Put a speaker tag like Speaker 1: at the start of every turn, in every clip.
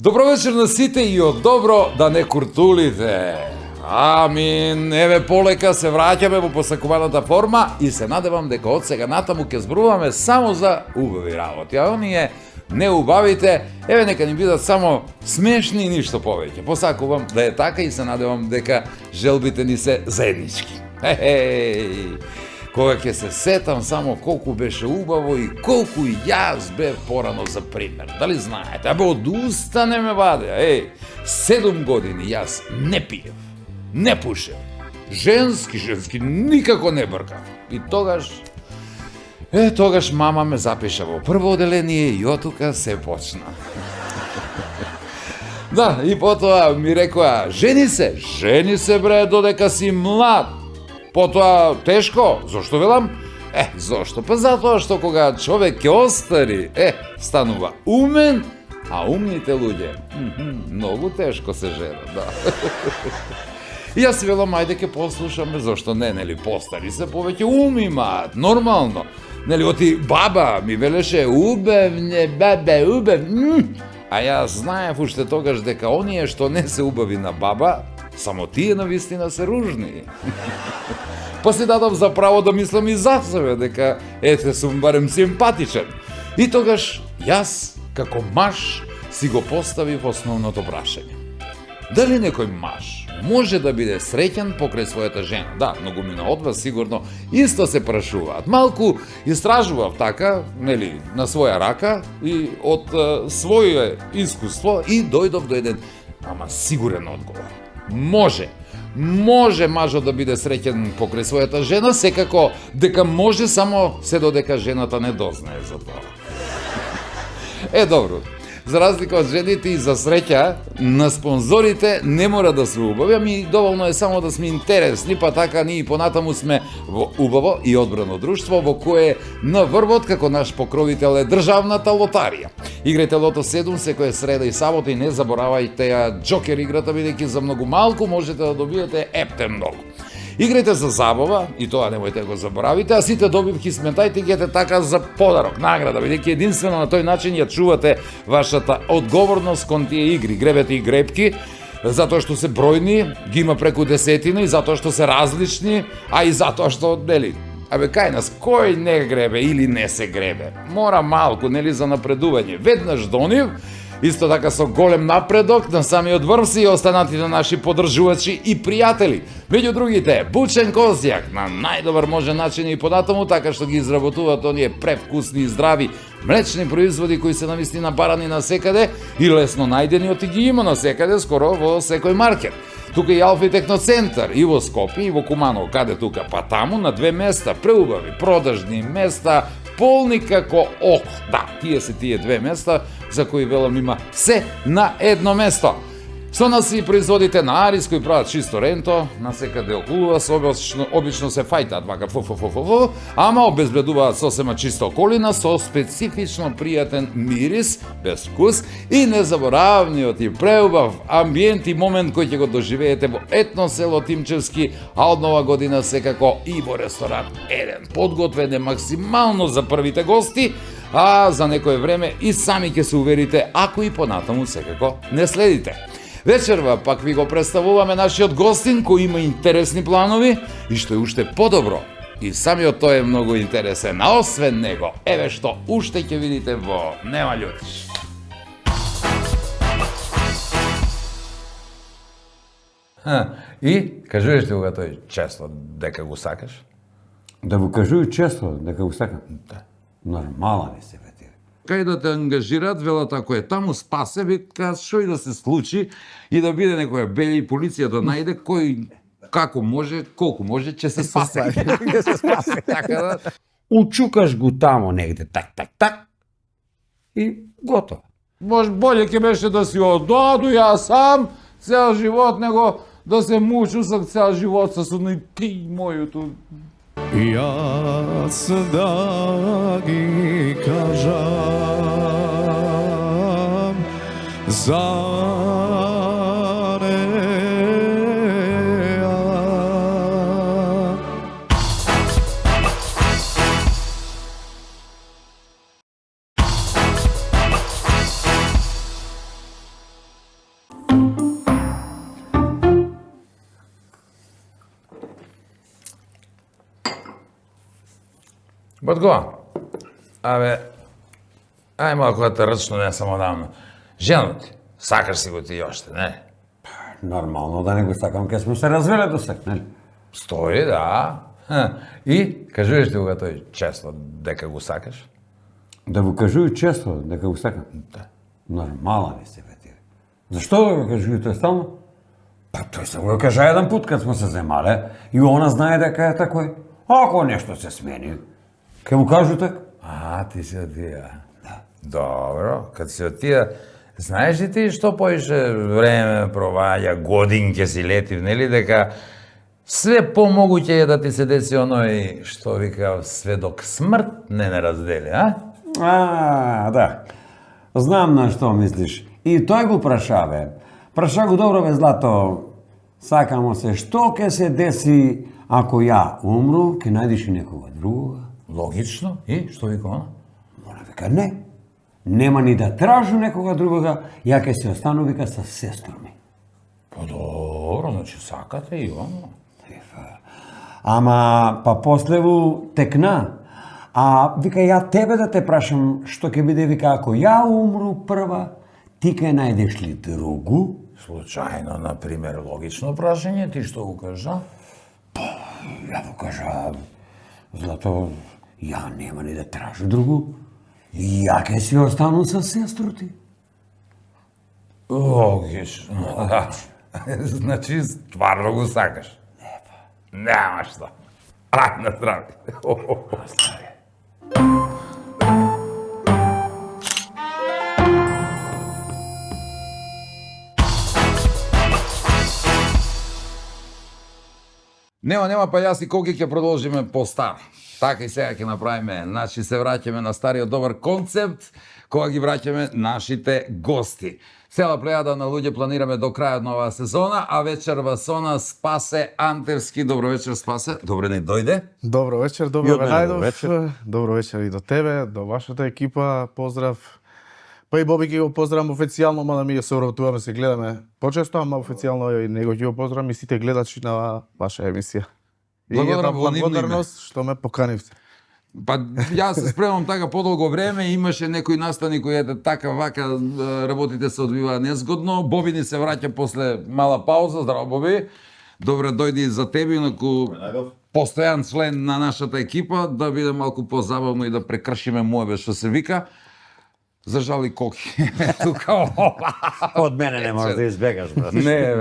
Speaker 1: Добро вечер на сите и од добро да не куртулите. Амин. Еве полека се враќаме во посакуваната форма и се надевам дека од сега натаму ќе зборуваме само за убави работи. А оние неубавите, еве нека ни бидат само смешни и ништо повеќе. Посакувам да е така и се надевам дека желбите ни се заеднички. Кога ќе се сетам само колку беше убаво и колку и јас бев порано за пример. Дали знаете? Абе од уста не ме ваде. 7 години јас не пиев, не пушев. Женски никако не бркав. И тогаш мама ме запиша во прво оделение и отука се почна. Да, и потоа ми рекоа, жени се бре додека си млад. Потоа тешко, зошто велам? Зошто? Па затоа што кога човек ќе остари, станува умен, а умните луѓе, многу тешко се женат, да. И јас си велам, ајде ќе послушаме, зошто не, нели, постари се, повеќе ум имаат, нормално. Нели, оти баба ми велеше, убавне, баба, убав, а јас знаев уште тогаш дека оние што не се убави на баба, само тие навистина се ружни. Па си дадов за право да мислам и за себе, дека сум барем симпатичен. И тогаш јас, како маж, си го поставив основното прашање. Дали некој маж може да биде среќен покрај својата жена? Да, многумина од вас сигурно исто се прашуваат. Малку истражував така, нели, на своја рака и од своје искуство и дојдов до еден, ама сигурен одговор. Може мажот да биде среќен покрај својата жена, секако дека може само се додека жената не дознае за тоа. Добро. За разлика од жените и за среќа, на спонзорите не мора да се убави, ами доволно е само да сме интересни, па така ние понатаму сме во убаво и одбрано друштво во кое на врвот како наш покровител е државната лотарија. Играјте Лото 7 секоја среда и сабота и не заборавајте ја Джокер играта, бидејќи за многу малку можете да добиете ептен многу. Играјте за забава, и тоа немојте да го заборавите, а сите добивки сметајте ги така за подарок, награда, бидејќи единствено на тој начин ја чувате вашата одговорност кон тие игри. Гребете и гребки, затоа што се бројни, ги има преку десетина и затоа што се различни, а и затоа што, нели, кај нас, кој не гребе или не се гребе? Мора малку, нели, за напредување. Веднаш до нив, исто така со голем напредок на самиот врв си и останатите наши поддржувачи и пријатели. Меѓу другите, бучен козјак на најдобар можен начин и понатаму, така што ги изработуваат оние превкусни и здрави млечни производи кои се навистина барани насекаде и лесно најдени, ги има насекаде, скоро во секој маркет. Тука и Алфа и Техноцентар, и во Скопје, и во Куманово, каде тука, па таму на 2 места, преубави, продажни места, полни како око. Да, тие се тие 2 места за кои велам има се на едно место. Со нас и производите на Арис кои прават чисто ренто, насекаде околу вас обично се фајтаат вака ама обезбедуваат сосема чиста околина со специфично пријатен мирис, без вкус и незаборавниот и преубав амбиент и момент кој ќе го доживеете во етно село Тимчевски, а од нова година секако и во ресторан Еден. Подготвен е максимално за првите гости, а за некое време и сами ќе се уверите ако и понатаму секако не следите. Вечерва пак ви го представуваме нашиот гостин кој има интересни планови и што е уште подобро. И самиот тој е многу интересен, а освен него, еве што уште ќе видите во Нема љутиш. И кажуваш ли кога тој често дека го сакаш?
Speaker 2: Да го кажуваш често дека го сакам?
Speaker 1: Да.
Speaker 2: Нормален е себе ти.
Speaker 1: Кај да те ангажираат, велат ако е таму спасе, вика што и да се случи и да биде некоја бели полиција да најде кој како може, колку може, ќе се спасе. Ќе се спасе. Така да.
Speaker 2: Учукаш го тамо негде, так, и готово.
Speaker 1: Може боле ќе беше да си одаду ја сам цел живот, него да се мучу со цел живот со судно ти мојото.
Speaker 3: Јас да ги кажам за
Speaker 1: Батко, ај малку да те ръчно не само давно. Женот ти, сакаш си го ти още, не?
Speaker 2: Нормално да не го сакам, ке сме се развеле до сек, нели?
Speaker 1: Стои, да. И, кажуваш ти кога тој често дека го сакаш?
Speaker 2: Да го кажуј често дека го сакам.
Speaker 1: Да.
Speaker 2: Нормален е се, бе, ти. Зашто да го кажуј тој стално? Па тој се го кажа еден пут кад сме се земале и она знае дека е такој. Ако нешто се смени, ке му кажу така.
Speaker 1: Ти си од тие. Да. Добро, кад си од тие, знаеш ли ти што поише време проваѓа, годинке си летив, нели, дека све помогуќе е да ти се деси оној што вика сведок смрт не раздели, а?
Speaker 2: Да. Знам на што мислиш. И тој го праша, бе. Праша го добро, бе, Злато. Сакамо се, што ке се деси ако ја умру, ке најдеш и некога другога?
Speaker 1: Логично. И, што вика она?
Speaker 2: Она вика не. Нема ни да тражу некога другога, ја ке се остану, вика, со сестру ми.
Speaker 1: Па добро, значи сакате и оно.
Speaker 2: Ама, па послеву текна. А вика, ја тебе да те прашам, што ќе биде, вика, ако ја умру прва, ти ке најдеш ли другу?
Speaker 1: Случајно, например, логично прашање, ти што го кажа?
Speaker 2: Ја го кажа, Злато, ја нема ни да тражу другу. Ја ке си остану со сестру ти.
Speaker 1: Логично. Значи, стварно го сакаш? Нема што. На здраве. Нема, па јас и Коки ќе продолжиме по стар. Така и сега ќе направиме, значи се враќаме на стариот добар концепт, кога ги враќаме нашите гости. Цела плејада на луѓе планираме до крајот на оваа сезона, а вечерва сона Спасе Антевски. Добро вечер, Спасе. Добре не дојде.
Speaker 4: Добро вечер, добро ве најдов. Добро вечер и до тебе, до вашата екипа. Поздрав. Па и Боби ќе го поздравам официјално, мада ми ја се вработуваме, се гледаме почесто, ама официјално и него ќе го поздравам и сите гледачи на ваша емисија.
Speaker 1: Благодарам во нивно име.
Speaker 4: благодарност што ме поканивте.
Speaker 1: Па јас се спремам така подолго време, имаше некои настани кои ете така вака работите се одвиваа незгодно. Боби ни се враќа после мала пауза. Здраво, Боби. Добре дојди за тебе, инаку постојан член на нашата екипа, да биде малку позабавно и да прекршиме моебе што се вика. За жал и Коки. Тука
Speaker 2: Од мене не можеш да избегаш, брат.
Speaker 1: Не.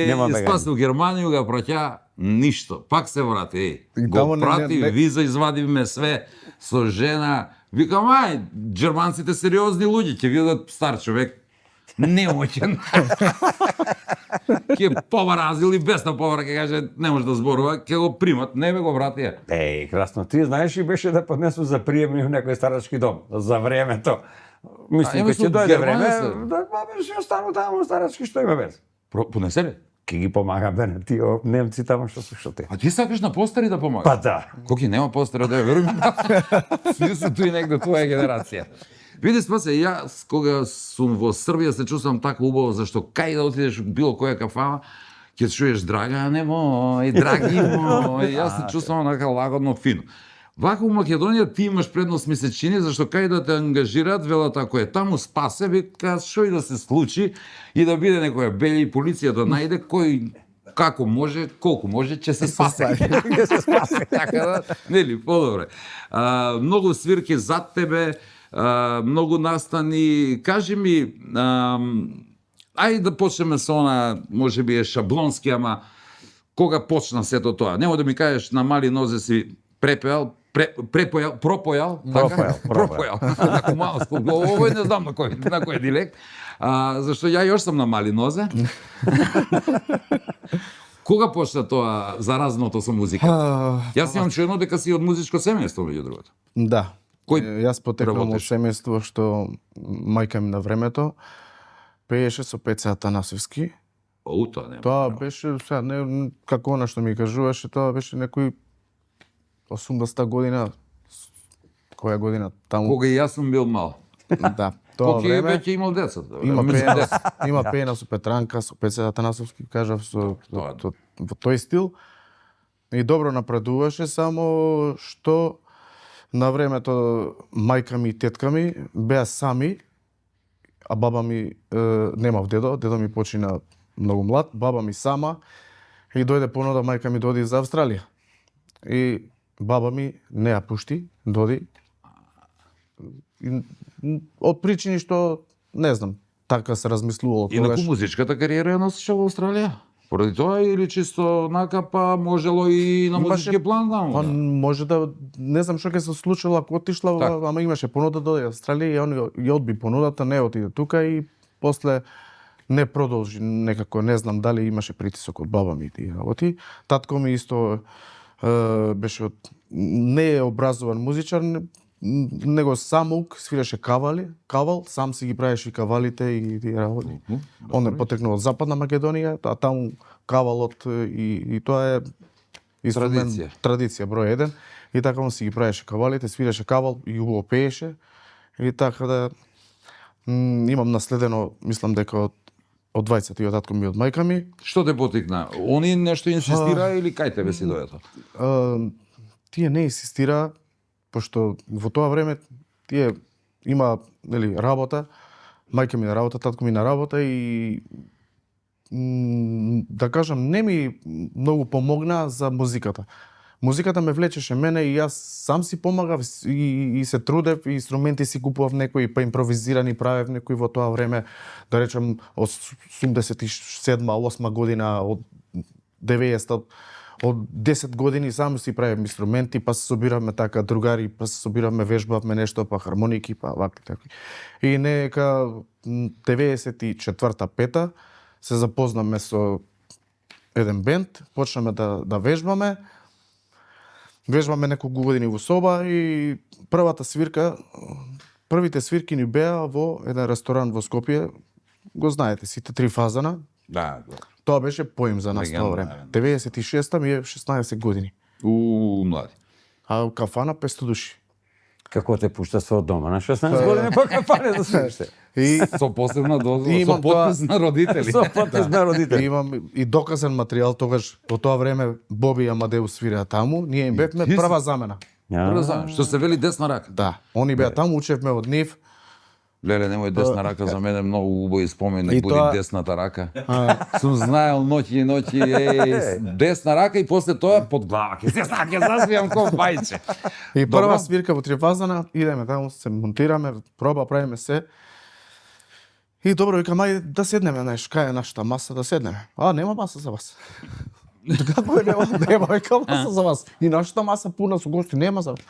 Speaker 2: Нема
Speaker 1: И
Speaker 2: бегање.
Speaker 1: Спас у Германија го праќа ништо. Пак се врати.
Speaker 4: И
Speaker 1: Го
Speaker 4: тамо
Speaker 1: прати,
Speaker 4: не-
Speaker 1: виза извадивме све со жена. Викам, ај, џерманците сериозни луѓе, ќе видат стар човек. Немоќен. Ќе поваразил и без на повара, ќе каже, не може да зборува, ќе го примат, не ме го вратија.
Speaker 2: Красно, ти знаеш и беше да поднесу за приемни в некој старачки дом, за времето. Мислам,
Speaker 1: ема
Speaker 2: кога ќе
Speaker 1: со
Speaker 2: дојде
Speaker 1: Германија
Speaker 2: време,
Speaker 1: се.
Speaker 2: да беше остану таму старачки, што има без.
Speaker 1: Понесе ли?
Speaker 2: Ке ги помага бе тие немци таму што се што те.
Speaker 1: А ти сакаш на постари да помагаш?
Speaker 2: Па да.
Speaker 1: Коки нема постара да ја верувам. Сви се туи негде твоја генерација. Види, Спасе, јас кога сум во Србија се чувствам така убаво, зашто кај да отидеш било која кафана, ќе чуеш Драгане мој, драги мој, јас се чувствам онака лагодно фино. Вака у Македонија ти имаш предност ми се чини, зашто кај да те ангажираат, велат ако е таму Спасе, вика што и да се случи и да биде некоја бели полиција да најде кој како може, колку може, ќе се спасе. Ќе се спасе, така да, нели, подобре. Многу свирки зад тебе, многу настани. Кажи ми, ајде да почнеме со она, може би е шаблонски, ама кога почна сето тоа? Нема да ми кажеш на мали нозе си пропојал, Тако малско, овој не знам на кој дилект. Зашто ја још сум на мали нозе. Кога почна тоа заразното со музика? Јас имам чуено дека си од музичко семејство, меѓу другото.
Speaker 4: Да.
Speaker 1: Кој
Speaker 4: Јас потекнам од
Speaker 1: работиш?
Speaker 4: семејство што мајка ми на времето пееше со Пеце Атанасовски.
Speaker 1: Тоа нема.
Speaker 4: Тоа беше, сега, не, како она што ми кажуваше, тоа беше некој 80-та година, која година таму.
Speaker 1: Кога и јас сум бил мал.
Speaker 4: Да, тоа
Speaker 1: Коки
Speaker 4: време.
Speaker 1: веќе имал деца.
Speaker 4: Има
Speaker 1: Мислам,
Speaker 4: пеена,
Speaker 1: деца.
Speaker 4: има пеена со Петранка, со Пеце Атанасовски, кажав,
Speaker 1: Тоа.
Speaker 4: во тој стил. И добро напредуваше, само што На времето мајка ми и тетка ми беа сами, а баба ми немав дедо, дедо ми почина многу млад, баба ми сама и дојде понуда мајка ми доди за Австралија. И баба ми не ја пушти, доди. И, од причини што не знам, така се размислувало
Speaker 1: Инаку
Speaker 4: тогаш.
Speaker 1: музичката кариера ја носеше во Австралија? Поради тоа или чисто нака па можело и на музички план да?
Speaker 4: Па може да не знам што ќе се случило ако отишла,
Speaker 1: Так.
Speaker 4: ама имаше понуда до Австралија и он ја одби понудата, не отиде тука и после не продолжи некако, не знам дали имаше притисок од баба ми и тие работи. Татко ми исто беше од не е образован музичар, него самук свиреше кавал, сам си ги правеше и кавалите и тие работи. Он е потекнал од Западна Македонија, а таму кавалот и тоа е инструмент, традиција број 1. И така он си ги правеше кавалите, свиреше кавал и убаво пееше. И така да имам наследено, мислам дека од двајцата и од татко ми и од мајка ми.
Speaker 1: Што те потикна? Они нешто инсистира или кај тебе си дојдо?
Speaker 4: Тие не инсистира, пошто во тоа време тие има нели работа, мајка ми на работа, татко ми на работа и да кажам не ми многу помогна за музиката. Музиката ме влечеше мене и јас сам си помагав и се трудев и инструменти си купував некои па импровизирани правев некои во тоа време, да речем од 87-8 година, од 90 од 10 години сам си правев инструменти, па се собиравме така другари, па се собиравме, вежбавме нешто, па хармоники, па вакви такви. И нека 94-5 се запознаме со еден бенд, почнаме да вежбаме. Вежбаме неколку години во соба и првите свирки ни беа во еден ресторан во Скопје. Го знаете сите, 3 фазана.
Speaker 1: Да.
Speaker 4: Тоа беше поим за нас тоа време. 96-та ми е 16 години.
Speaker 1: Млади.
Speaker 4: А кафана 500 души.
Speaker 2: Како те пушта се од дома на 16 години па кафане да свириш.
Speaker 4: И
Speaker 1: Со посебна доза,
Speaker 4: И
Speaker 1: со
Speaker 4: имам
Speaker 1: подпис на родители.
Speaker 2: Со потпис на родители.
Speaker 4: имам и доказан материјал тогаш во тоа време Боби и Амадеус свиреа таму, ние им бевме
Speaker 1: ти си-
Speaker 4: прва замена.
Speaker 1: Прво знаеш, што се вели десна рака.
Speaker 4: Да, они беа таму, учевме од нив.
Speaker 1: Леле, немој десна рака, за мене многу убави спомени,
Speaker 4: И
Speaker 1: буди
Speaker 4: тоа-
Speaker 1: десната рака. Сум знаел ноќи и ноќи, десна рака и после тоа под глава. Ќе се засвијам ко бајче.
Speaker 4: И
Speaker 1: Добро.
Speaker 4: прва свирка во Трифазана, идеме таму, се монтираме, проба, правиме се. И добро, викам, ајде да седнеме, знаеш, кај е нашата маса, да седнеме. А, нема маса за вас. Како е, нема, викам, маса за вас. И нашата маса пуна со гости, нема за вас.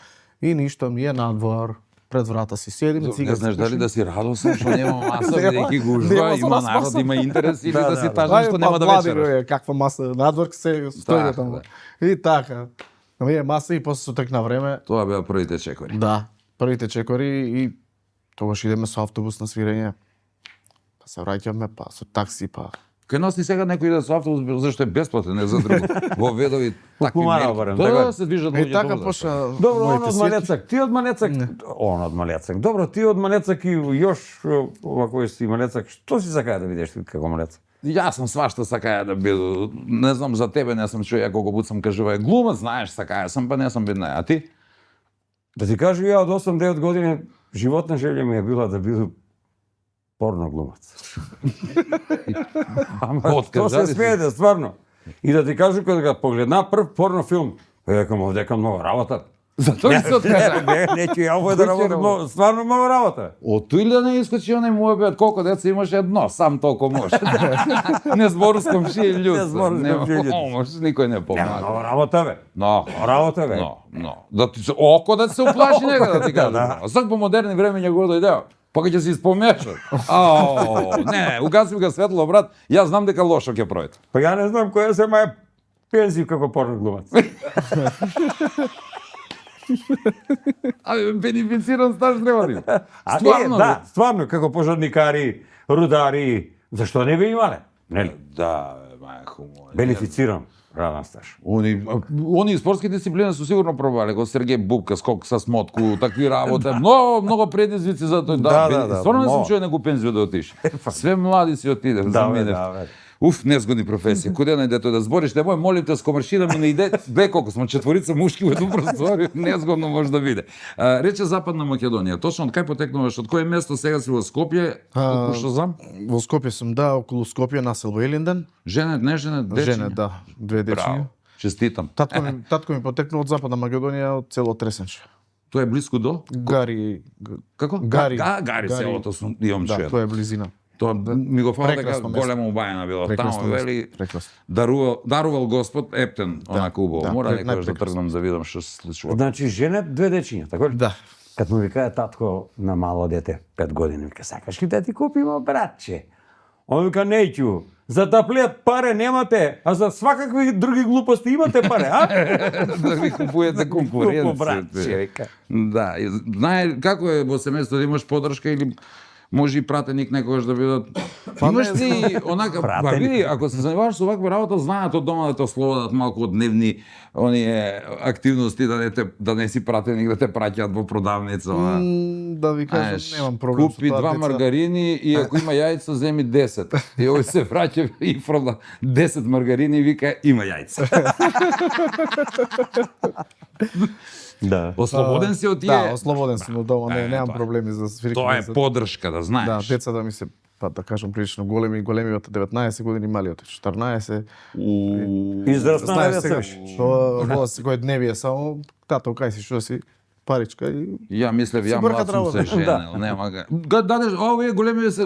Speaker 4: И ништо, ми е надвор, пред врата си седиме,
Speaker 1: Не
Speaker 4: цигари
Speaker 1: знаеш
Speaker 4: си
Speaker 1: дали
Speaker 4: пушиме.
Speaker 1: да си радосен што нема маса,
Speaker 4: Нема-
Speaker 1: бидејќи гужва,
Speaker 4: нема за
Speaker 1: има
Speaker 4: нас
Speaker 1: народ,
Speaker 4: маса.
Speaker 1: има интерес или
Speaker 2: Да,
Speaker 1: да си
Speaker 2: да,
Speaker 1: тажен што нема да
Speaker 4: млади,
Speaker 1: вечераш.
Speaker 4: бе, каква маса, надвор се стои
Speaker 1: Така,
Speaker 4: таму. И така. Ми е маса и после сутек на време.
Speaker 1: Тоа беа првите чекори.
Speaker 4: Да, првите чекори и тогаш идеме со автобус на свирење. Па се враќаме, па со такси, па
Speaker 1: Кај нас ни сега некој иде со автобус, зашто е бесплатен, не за друго. Во Ведови такви
Speaker 2: Помарал
Speaker 1: мерки.
Speaker 2: барем,
Speaker 1: Да,
Speaker 2: така.
Speaker 1: да, се движат
Speaker 4: и
Speaker 1: луѓе
Speaker 4: така
Speaker 1: добро.
Speaker 4: почна
Speaker 2: Добро, он
Speaker 4: моите
Speaker 2: од
Speaker 4: свирки.
Speaker 2: Малецак, ти од Малецак, он од Малецак. Добро, ти од Малецак и још овако си Малецак, што си сакаја да видиш како Малецак?
Speaker 1: Јас сум свашта сакаја да бидам. Не знам за тебе, не сум чуo, ја колку пат сам кажува, глумац, знаеш, сакаја сам, па не сум бидна. А ти?
Speaker 2: Да ти кажу, ја од 8-9 години животна желја ми е била да бидам порно глумац. Ама
Speaker 1: Откад
Speaker 2: тоа се
Speaker 1: зади си?
Speaker 2: смеете, стварно. И да ти кажу, кога го погледна прв порно филм, викам, овдека многу работа.
Speaker 1: Затоа ги се откажа.
Speaker 2: Не, ќе ја овој да работи, стварно многу работа.
Speaker 1: Од тој ли не искочи онај мојот колку деца имаше едно, сам толку може. Не збору с комшија и
Speaker 2: Не збору с
Speaker 1: људство.
Speaker 2: комшија и људство.
Speaker 1: Може, никој не
Speaker 2: Нема
Speaker 1: помага.
Speaker 2: многу работа, бе.
Speaker 1: Но,
Speaker 2: Работа, бе.
Speaker 1: Да ти се око да се уплаши нега да ти кажам.
Speaker 2: Да.
Speaker 1: А сега по модерни времења го дојдео. Па ќе се испомешат. Не, угаси го светло, брат. Јас знам дека лошо ќе пројде.
Speaker 2: Па ја не знам која се маја пензив како порно глумац.
Speaker 1: Абе, бенефициран стаж треба да има.
Speaker 2: А
Speaker 1: Стварно,
Speaker 2: е, да, стварно, како пожарникари, рудари, зашто не би имале? Нели?
Speaker 1: Да, мајко мој.
Speaker 2: Бенефициран раден стаж.
Speaker 1: Они спортски дисциплини су сигурно пробале, како Сергеј Бубка, скок со смотку, такви работи. Много предизвици за тој.
Speaker 2: Да, да, да,
Speaker 1: Стварно не сум
Speaker 2: много.
Speaker 1: чуo некој пензио да отише. Све млади си отиде,
Speaker 2: Да, бе,
Speaker 1: заминев.
Speaker 2: да, бе.
Speaker 1: Незгодни професија. Куде најдете да збориш, немој, молим те, скомрши да ми не иде, две колку сме четворица мушки во едну просторија, незгодно може да биде. Рече Западна Македонија, точно од кај потекнуваш, од кое место сега си во Скопје, колку што знам?
Speaker 4: Во Скопје сум, да, околу Скопје, населба Илинден.
Speaker 1: Женет, не женет, дечиња?
Speaker 4: Женет, да, 2 дечиња.
Speaker 1: Браво, честитам.
Speaker 4: Татко ми потекнува од Западна Македонија, од село Тресенче.
Speaker 1: Тоа е блиску до?
Speaker 4: Гари.
Speaker 1: Како?
Speaker 4: Гари.
Speaker 1: Гари селото сум, имам
Speaker 4: Да,
Speaker 1: чуено.
Speaker 4: тоа е близина.
Speaker 1: Тоа ми го фала дека
Speaker 4: Прекрасно место.
Speaker 1: голема убајана била.
Speaker 4: Прекрасно
Speaker 1: Таму,
Speaker 4: место,
Speaker 1: вели,
Speaker 4: прекрасно.
Speaker 1: дарувал Господ Ептен, онака убаво.
Speaker 4: да,
Speaker 1: Мора некогаш да
Speaker 4: најпрекрасно.
Speaker 1: тргнам да видам што се случува.
Speaker 2: Значи, женет 2 дечиња, така ли?
Speaker 4: Да.
Speaker 2: Кад му вика татко на мало дете, 5 години, вика, сакаш ли да ти купиме братче? Он вика, неќу, за да плеат паре немате, а за свакакви други глупости имате паре, а?
Speaker 1: Да ви купуете
Speaker 2: Купу братче,
Speaker 1: конкуренција.
Speaker 2: вика.
Speaker 1: Да, и знае како е во семејство да имаш подршка или може и пратеник некогаш да бидат. Имаш ли онака, па види, ако се занимаваш со ваква работа, знаат од дома да те ослободат малку од дневни оние активности, да не си пратеник, да те праќаат во продавница.
Speaker 4: Да ви кажам,
Speaker 1: Знаеш,
Speaker 4: немам проблем
Speaker 1: купи
Speaker 4: со тоа,
Speaker 1: 2
Speaker 4: деца.
Speaker 1: маргарини и ако има јајца, земи 10. И овој се враќа и фрла 10 маргарини и вика има јајца.
Speaker 2: Да.
Speaker 1: Ослободен си од тие.
Speaker 4: Да, ослободен сум од дома, немам
Speaker 1: тоа е.
Speaker 4: проблеми за свирки.
Speaker 1: Тоа е подршка, да
Speaker 4: Да,
Speaker 1: знаеш.
Speaker 4: децата ми се, па да кажам, прилично големиот 19 години, малиот 14.
Speaker 2: Израсна
Speaker 4: Знаеш
Speaker 2: да
Speaker 4: сега,
Speaker 2: се.
Speaker 4: во секој дневи е само, тато, кај си, што си, паричка и...
Speaker 1: Ја мислев,
Speaker 4: Си
Speaker 1: ја
Speaker 4: бркат
Speaker 1: млад сум се
Speaker 4: работа.
Speaker 1: женел, нема га. Дадеш, овие големи се,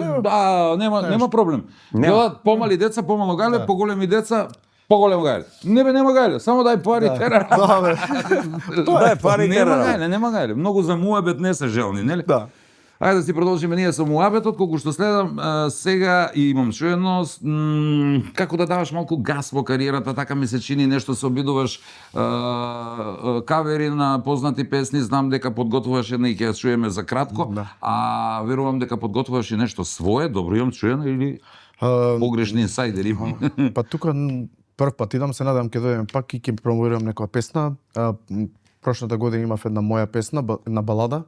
Speaker 1: нема проблем. Гледат помали деца, помало гајле, поголеми деца, поголемо гајле. Нема гајле, само дај пари, тера.
Speaker 4: Да, бе.
Speaker 2: Тоа е пари
Speaker 1: Нема гајле, многу за муабет не се желни, нели?
Speaker 4: Да.
Speaker 1: Ајде да си продолжиме ние со муабетот, колку што следам, сега и имам чуено, како да даваш малку газ во кариерата, така ми се чини, нешто се обидуваш, кавери на познати песни, знам дека подготвуваш една и ќе ја чуеме за кратко, а верувам дека подготвуваш и нешто свое, добро имам чуено или погрешни инсайдери имам.
Speaker 4: Па тука прв пат идам, се надам ќе дојдем пак и ќе промовирам некоја песна. Прошната година имав една моја песна, една балада.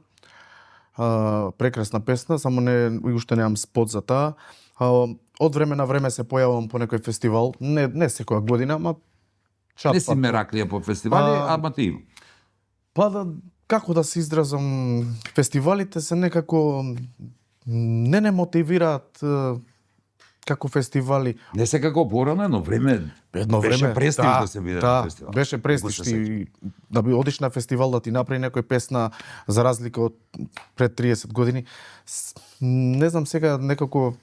Speaker 4: Прекрасна песна, само уште немам спот за таа. Од време на време се појавувам по некој фестивал, не секоја година, ама чат
Speaker 1: Не си
Speaker 4: пат.
Speaker 1: мераклија по фестивали, ама ти има.
Speaker 4: Па да, како да се изразам, фестивалите се некако не мотивираат како фестивали.
Speaker 1: Не се како порано, едно време беше престиж да се биде на фестивал.
Speaker 4: Беше престиж ти да би одиш на фестивал да ти направи некој песна за разлика од пред 30 години. Не знам сега некако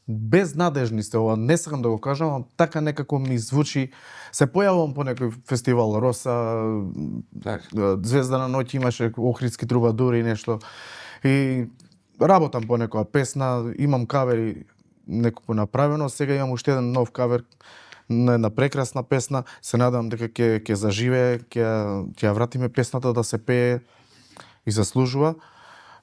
Speaker 4: безнадежни сте ова, не сакам да го кажам, ама така некако ми звучи. Се појавувам по некој фестивал, Роса, Звезда на ноќ имаше, Охридски трубадури и нешто. И работам по некоја песна, имам кавери некако направено, сега имам уште еден нов кавер на една прекрасна песна. Се надам дека ќе заживее, ќе ја вратиме песната да се пее и заслужува.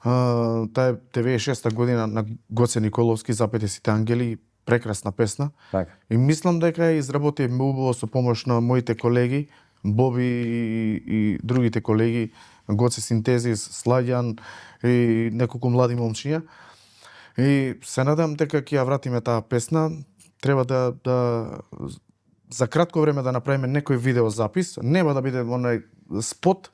Speaker 4: Таа е 96-та година на Гоце Николовски, Запете сите ангели, прекрасна песна.
Speaker 2: Така.
Speaker 4: И мислам дека ја изработивме убаво со помош на моите колеги, Боби и другите колеги, Гоце Синтезис, Сладјан и неколку млади момчиња. И се надам дека ќе ја вратиме таа песна. Треба да за кратко време да направиме некој видеозапис. Нема да биде онај спот,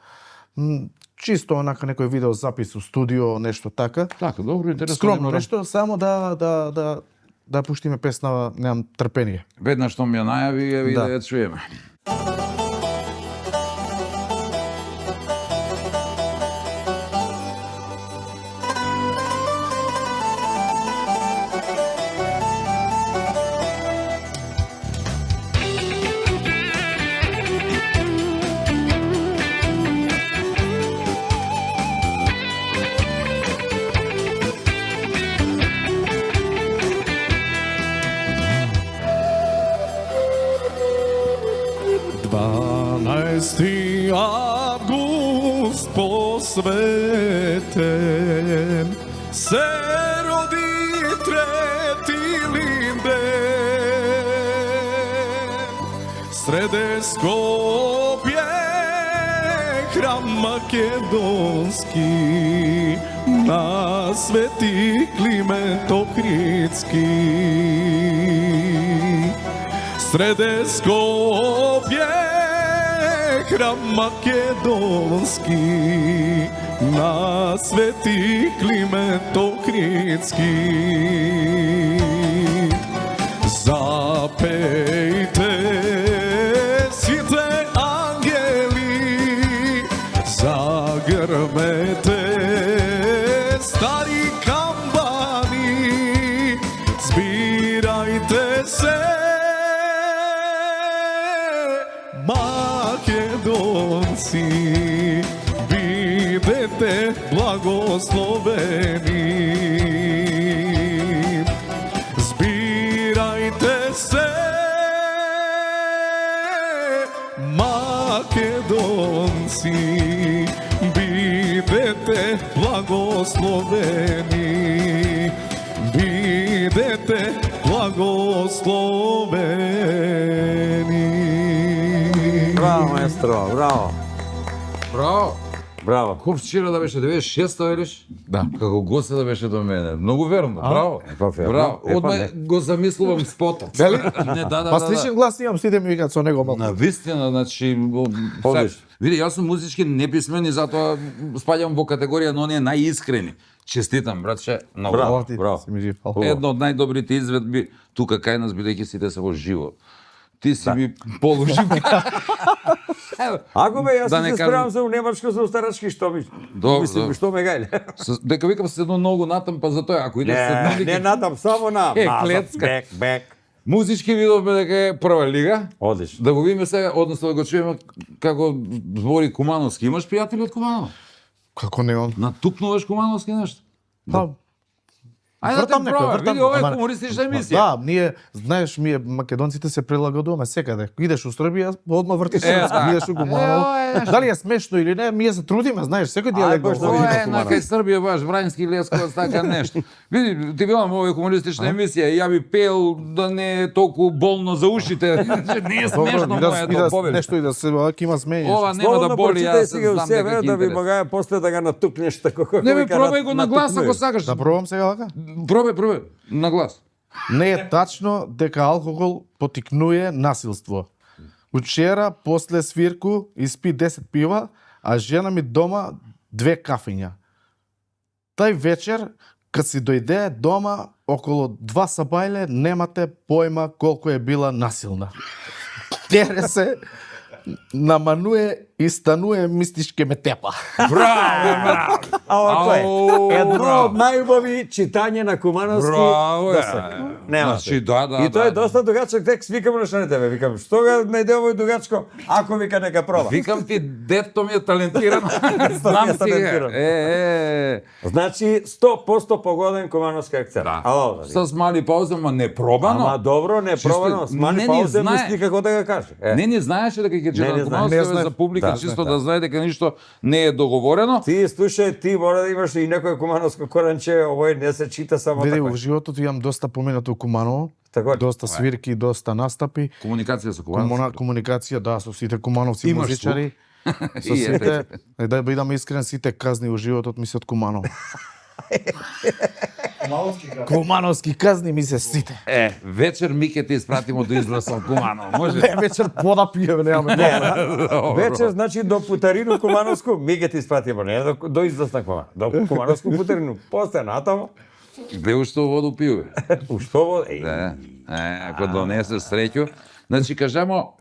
Speaker 4: чисто онака некој видеозапис у студио, нешто така.
Speaker 1: Така, добро, интересно.
Speaker 4: Скромно нешто, само да пуштиме песна, немам трпение.
Speaker 1: Веднаш што ми ја најави, ја да ја чуеме.
Speaker 3: Август посветен се роди трети Линден среде Скопје храм македонски na Sveti Kliment Ohridski. Srede Skopje, hram makedonski, na Sveti Kliment Ohridski. Zapejte site angeli, zagrmete stari kambani, zbirajte se Makedonci, budete blagosloveni. Zbirajte se Makedonci, budete blagosloveni. Budete blagosloveni.
Speaker 2: Браво, маестро, браво.
Speaker 1: Браво!
Speaker 2: Браво.
Speaker 1: Хуб вчера да беше 96-та, велиш?
Speaker 3: Да.
Speaker 1: Како гост да беше до мене. Многу верно, браво.
Speaker 2: верно.
Speaker 1: Браво.
Speaker 2: Епа,
Speaker 1: Одма
Speaker 2: не.
Speaker 1: го замислувам спотот.
Speaker 3: Дали?
Speaker 1: Не, да.
Speaker 3: Па сличен глас имам, сите ми викаат со него малку.
Speaker 1: На вистина, значи,
Speaker 2: Одлично.
Speaker 1: види, јас сум музички неписмен и затоа спаѓам во категорија на оние најискрени. Честитам, братче, многу.
Speaker 2: Браво.
Speaker 3: Фала ти,
Speaker 2: браво.
Speaker 3: си ми жив. Фала.
Speaker 1: Едно од најдобрите изведби тука кај нас, бидејќи сите се во живо. Ти си ми положив.
Speaker 2: Ако бе, јас
Speaker 1: Да
Speaker 2: да
Speaker 1: не
Speaker 2: се
Speaker 1: кажам-
Speaker 2: спремам за немачко за устарачки, што ми?
Speaker 1: Добро,
Speaker 2: Мислим,
Speaker 1: добро.
Speaker 2: што ме гајле?
Speaker 1: Дека викам се едно многу натам, па затоа ако идеш се
Speaker 2: Не, не надам, само на.
Speaker 1: клетска.
Speaker 2: Бек, бек.
Speaker 1: Музички видовме дека е прва лига.
Speaker 2: Одлично.
Speaker 1: Да го видиме сега, односно да го чуеме како збори Кумановски. Имаш пријатели од Куманово?
Speaker 3: Како немам?
Speaker 1: Натупнуваш Кумановски нешто?
Speaker 3: Па,
Speaker 1: Ајде да те пробаш, види, ова е
Speaker 3: ама-
Speaker 1: хумористична емисија.
Speaker 3: Да, ние, знаеш, македонците се прилагодуваме секаде. Идеш у Србија, одма вртиш српски, идеш у Куманово. Дали е смешно или не, ние се трудиме, знаеш, секој дијалект го
Speaker 2: баш да
Speaker 3: говори
Speaker 1: Ова
Speaker 3: на
Speaker 1: е на
Speaker 3: Куманово.
Speaker 1: кај Србија баш Врањски Лескоvac така нешто. Види, ти велам ова е хумористична емисија и ја би пеел да не е толку болно за ушите. Не е смешно
Speaker 3: Добро,
Speaker 1: моето повели.
Speaker 3: нешто и да се вака има смење.
Speaker 1: Ова нема да боли, јас
Speaker 2: сега
Speaker 1: знам
Speaker 2: себе
Speaker 1: дека ќе
Speaker 2: да ви
Speaker 1: интерес.
Speaker 2: магаја после да га натукнеш така како
Speaker 1: Не бе,
Speaker 2: вика,
Speaker 1: пробај го на глас ако
Speaker 2: натукнуеш.
Speaker 1: сакаш.
Speaker 3: Да пробам сега вака?
Speaker 1: Пробај, на глас.
Speaker 3: Не е тачно дека алкохол потикнуе насилство. Учера, после свирку, испи 10 пива, а жена ми дома 2 кафиња. Тај вечер, кад си дојде дома, околу 2 сабајле, немате појма колку е била насилна. Тере се, намануе и стануе мистичке ме тепа.
Speaker 1: Браво!
Speaker 2: А ова е
Speaker 1: Ау,
Speaker 2: едно
Speaker 1: браво.
Speaker 2: од најубави читање на Кумановски
Speaker 1: Браво,
Speaker 2: до
Speaker 1: е.
Speaker 2: сега. Нема
Speaker 1: Значи,
Speaker 2: се.
Speaker 1: да,
Speaker 2: И тоа е
Speaker 1: да.
Speaker 2: доста дугачок текст, викам на шаните, бе, викам, што га најде овој дугачко, ако вика нека проба.
Speaker 1: Викам ти, дето ми е талентиран. Знам си
Speaker 2: талентиран.
Speaker 1: е.
Speaker 2: Значи 100% погоден Кумановски акцент.
Speaker 1: Да.
Speaker 2: Ало,
Speaker 1: С мали пауза, ма не пробано.
Speaker 2: Ама добро, не
Speaker 1: Чисто-
Speaker 2: пробано, с
Speaker 1: не
Speaker 2: мали
Speaker 1: ни
Speaker 2: паузе
Speaker 1: знае.
Speaker 2: мисли како да го каже.
Speaker 1: Не ни знаеше дека ќе
Speaker 2: Не,
Speaker 1: читам
Speaker 2: не
Speaker 1: Кумановски
Speaker 3: знае.
Speaker 1: за публика,
Speaker 2: Да,
Speaker 1: чисто
Speaker 2: да.
Speaker 1: да знае дека ништо не е договорено.
Speaker 2: Ти слушај, ти мора да имаш и некој Кумановско коранче, овој не се чита само
Speaker 3: Види,
Speaker 2: така.
Speaker 3: во животот имам доста поминато у Куманово,
Speaker 2: Така е.
Speaker 3: доста свирки, доста настапи.
Speaker 1: Комуникација со Кумановски.
Speaker 3: Комуникација, да, со сите кумановци
Speaker 1: Имаш
Speaker 3: музичари. Со
Speaker 1: И
Speaker 3: сите, да бидам искрен, сите казни во животот ми се од Куманово. Кумановски казни ми се сите.
Speaker 1: Вечер ми ќе те испратимо до излаз од Куманово. Може?
Speaker 3: Не, вечер пода пиеме, немаме проблем.
Speaker 2: Вечер, значи, до Путарину Кумановско, ми ќе ти испратимо, не до излаз на Куманово. До Кумановско Путарину, после натамо,
Speaker 1: Гледа што воду пиуе.
Speaker 2: ушто во...
Speaker 1: Да. Ако донесе среќу. Значи, кажемо,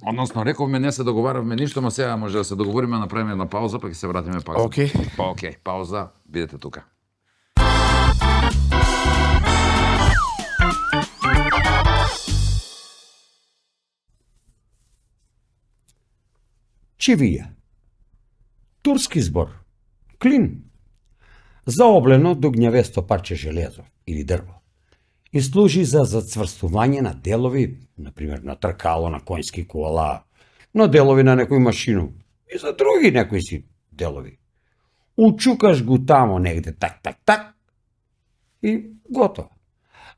Speaker 1: односно, рековме, не се договаравме ништо, ма сега може да се договориме, направиме една пауза, па ќе се вратиме пак.
Speaker 3: Окей.
Speaker 1: Па окей, пауза, бидете тука.
Speaker 2: Чивија. Турски збор. Клин. Заоблено до гњавесто парче железо или дрво. И служи за зацврстување на делови, например на тркало, на конјски кола, на делови на некој машину и за други некои си делови. Учукаш го тамо негде так и готово.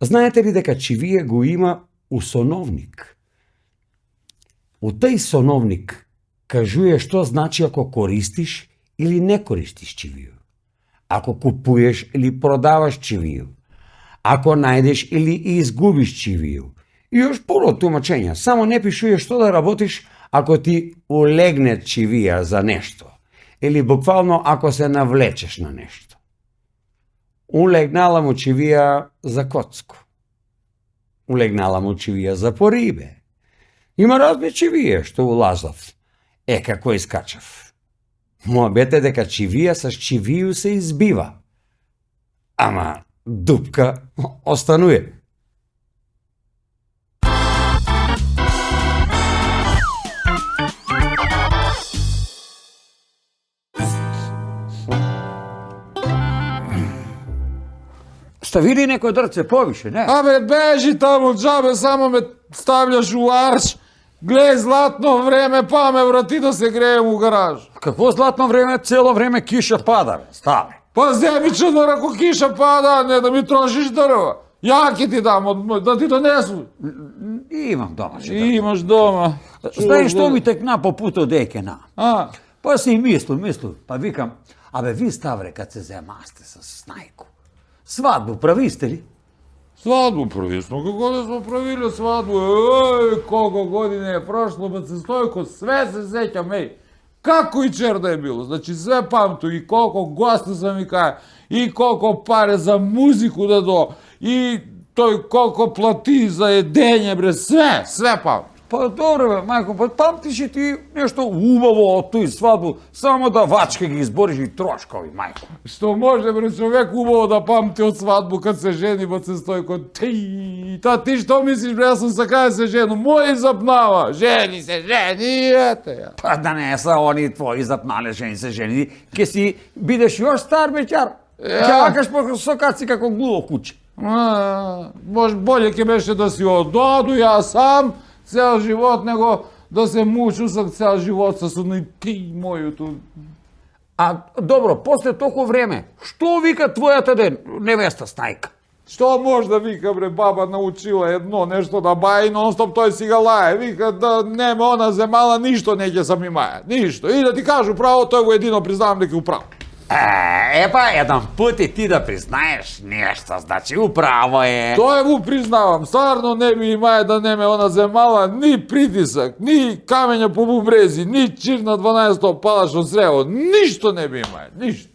Speaker 2: Знаете ли дека чивија го има у соновник? У тај соновник кажуе што значи ако користиш или не користиш чивија. ако купуеш или продаваш чивiju, ако најдеш или изгубиш чивiju. И još puno tumačenja, samo ne pišuje što da работиш ako ti ulegne čivija za nešto. Ili bukvalno ako se navlečeš na nešto. Ulegnala mu čivija za kocku. Ulegnala mu čivija za poribe. Има разни чивije što ulazав. Како искачав. Моја бете дека чивија с чивiju се избива. Ама дупка остануе. Ста види некој дрце повише, не?
Speaker 1: Абе, бежи таму, джабе, само ме ставljаш у арш. Глеј, златно време, па ме врати да се греем у гараж.
Speaker 2: Какво златно време, цело време киша пада, бе, ставе.
Speaker 1: Па земи чадър, ако киша пада, не да ми трошиш дрва. Ја ќе ти дам, да ти донесу.
Speaker 2: Имам дома че
Speaker 1: Имаш дома.
Speaker 2: Знаеш што ми текна по путо деке на?
Speaker 1: А,
Speaker 2: Па си мислу, па викам, абе ви ставре kad се земасте с Snaјко. Свадбу прависте ли?
Speaker 1: свадбу прави смо, како да смо правиле свадбу, еј, колко години е прошло, бе се Стојко, све се сеќам, еј. Како и чер да е било, значи све памту, и колко гости са ми кај, и колко паре за музику да до, и тој колко плати за едење, бре, све памту.
Speaker 2: Па добре, бе, мајко, па памтиш и ти нешто убаво од тој свадбу, само да вачка ги избориш и трошкови, мајко.
Speaker 1: Што може, бре, човек убаво да памти од свадбу кад се жени, бе се Стојко, ти што мислиш, бре, јас сум сакаја се жену, мој запнава, жени се, жени, ете ја.
Speaker 2: Па да не са они твои запнале жени се жени, ке си бидеш још стар беќар. Ќе лакаш по сокаци како глуво куче.
Speaker 1: Може, болje ќе беше да си ододу ја сам цел живот, него да се мучусак цел живот со судни ти мојуту.
Speaker 2: А добро, после толку време, што вика твојата невеста Snaјка?
Speaker 1: Што може да вика, бре, баба научила едно нешто да баи, нон-стоп тој си га лае. Вика да нема она земала, ништо не ќе сам имаја, ништо. И да ти кажу право, тој го едино признавам дека управо.
Speaker 2: Епа, еден пut и ти да признаеш нешто, значи управо е.
Speaker 1: Тој му признавам, стварно не би имаја да неме она земала ни притисак, ни камења по бубрези, ни чир на 12 палашно срево, ништо не би имаја, ништо.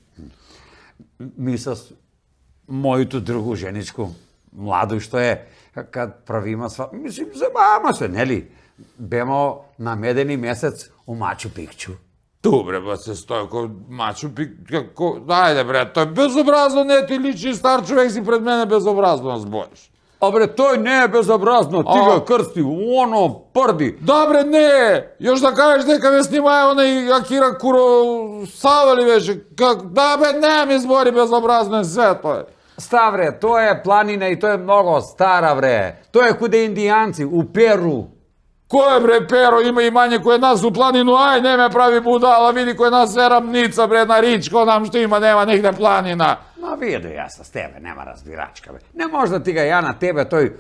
Speaker 2: Ми с мојото другу женичко, младо што е, кад правима мислим, забавама се, нели? Бемо на медени месец у Мачу Пикчу.
Speaker 1: Добре, ба се Стојко, Мачу Пик, како, ајде бре, тој безобразно не ти личи, стар човек си пред мене безобразно да збориш.
Speaker 2: Абре, тој не е безобразно, ти го крсти, оно прди.
Speaker 1: Добре, не е, још да кажеш дека ме снимаја онај Акира Куросава ли беше, да бе, не ми збори безобразно е све тој.
Speaker 2: Ставре, тоа е планина и тоа е многу стара, бре. Тоа е куде индијанци, у Перу.
Speaker 1: Кој бре, Перо, има имање кој нас у планину, ај, не ме прави будала, види кој нас све рамница, бре, на Ричко, нам што има, нема негде планина.
Speaker 2: Ма види, јас с тебе, нема разбирачка, бе. Не може да ти га ја на тебе тој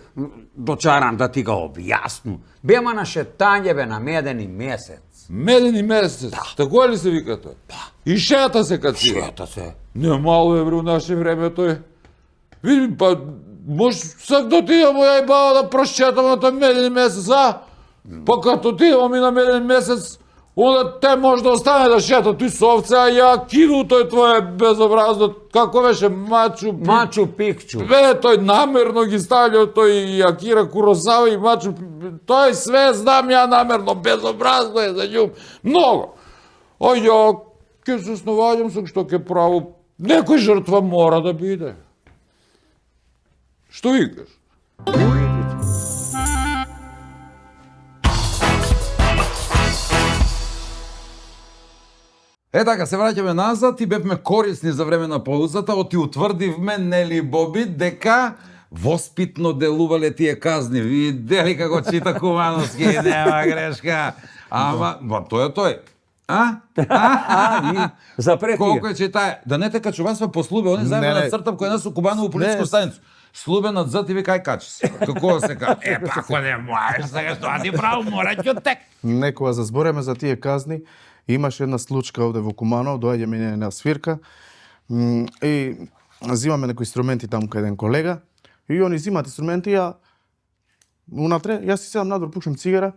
Speaker 2: дочарам да ти го објасну. Бема на шетање, бе, на медени месец.
Speaker 1: Медени месец, тако ли се вика тој? И шета се кад си.
Speaker 2: Шета се.
Speaker 1: Не мало е, бре, у наше време тој. Види, па, може сак да отидемо ја и баба да прошчетам на тој медени месец, а? Па като отидемо и на меден месец, onda те може да остане да шета тој со овце, а ја киду тој твое безобразно, како беше,
Speaker 2: Мачу Пикчу.
Speaker 1: Бе, тој намерно ги стављао тој Акира Куросава и Мачу, тој све знам ја намерно, безобразно е за њум, много. А ја ќе се сноваѓам со што ќе право, некој жртва мора да биде. Што викаш? Така, се враќаме назад и бевме корисни за време на паузата, оти утврдивме, нели, Боби, дека воспитно делувале тие казни. Видели како чита Кумановски, нема грешка. Ама, тој е тој.
Speaker 2: Запрети.
Speaker 1: Колко е читае? Да не те качувасва по Слубе, они заедно на цртам кој нас у Кубаново полициско станицу. Слубе над зад и ви кај качи се. Како се ка? Пако не можеш, сега што ти право, мора ќе тек.
Speaker 4: Некога зазбореме за тие казни, имаше една случка овде во Куманово, доаѓа мене на свирка, И зимаме некои инструменти таму кај еден колега и они зимаат инструменти, ја унатре, јас си седам надвор, пушам цигара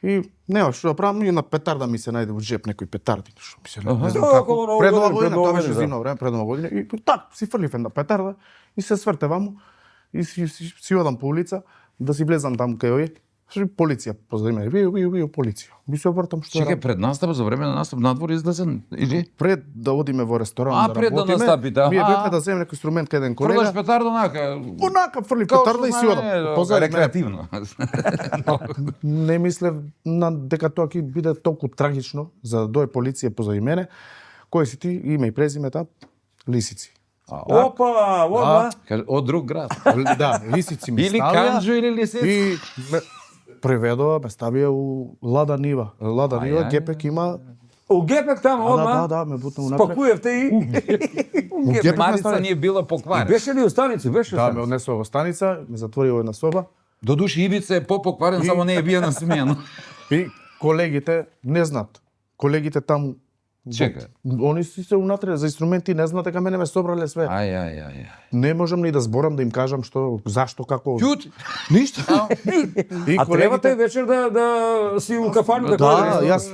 Speaker 4: и нема што да правам, и една петарда ми се најде во джеп, некои петарди, што ми се не знам како. Пред нова година, тоа беше зимно време, пред нова година, и так си фрлив една петарда и се свртевам и си одам по улица да си влезам таму кај овие. Полиција позади мене, вио, полиција. Би се обртам што
Speaker 1: Чекај, пред настап, за време на настап надвор излезен или?
Speaker 4: пред да одиме во ресторан да
Speaker 1: пред да
Speaker 4: работиме.
Speaker 1: настапите,
Speaker 4: Ние
Speaker 1: аха.
Speaker 4: бевме да земеме некој инструмент кај еден колега.
Speaker 1: Фрлаш петарда онака.
Speaker 4: Онака фрли петарда и си одам. Позади мене.
Speaker 1: Рекреативно.
Speaker 4: Не мислев дека тоа ќе биде толку трагично за да дое полиција позади мене. Кој си ти? Име и презимета? Лисици.
Speaker 2: Опа.
Speaker 1: Каже, од друг град.
Speaker 4: Да, лисици ми
Speaker 1: Или
Speaker 4: ставија.
Speaker 1: Канџо или Лисица.
Speaker 4: И ме преведоа, ме ставија у Лада Нива. Лада Нива, Гепек има.
Speaker 2: У Гепек таму одма.
Speaker 4: Да, ме бутна унапред.
Speaker 2: Спакуевте и
Speaker 4: Гепек ме
Speaker 1: Марица
Speaker 4: ставија.
Speaker 1: ни е била покварена.
Speaker 2: беше ли у станици? Беше
Speaker 4: Да, ме однесува во станица, ме затвори во една соба.
Speaker 1: Додуши Ивица е попокварен, само не е бија на смена.
Speaker 4: И колегите не знаат. Колегите таму
Speaker 1: Чекај.
Speaker 4: Они си се унатре за инструменти, не знаат дека мене ме собрале све.
Speaker 1: Ај.
Speaker 4: Не можам ни да зборам да им кажам што, зашто, како.
Speaker 1: Ќут.
Speaker 4: Ништо. И
Speaker 2: А требате вечер да си у кафану да
Speaker 4: Да,
Speaker 2: ходите?
Speaker 4: јас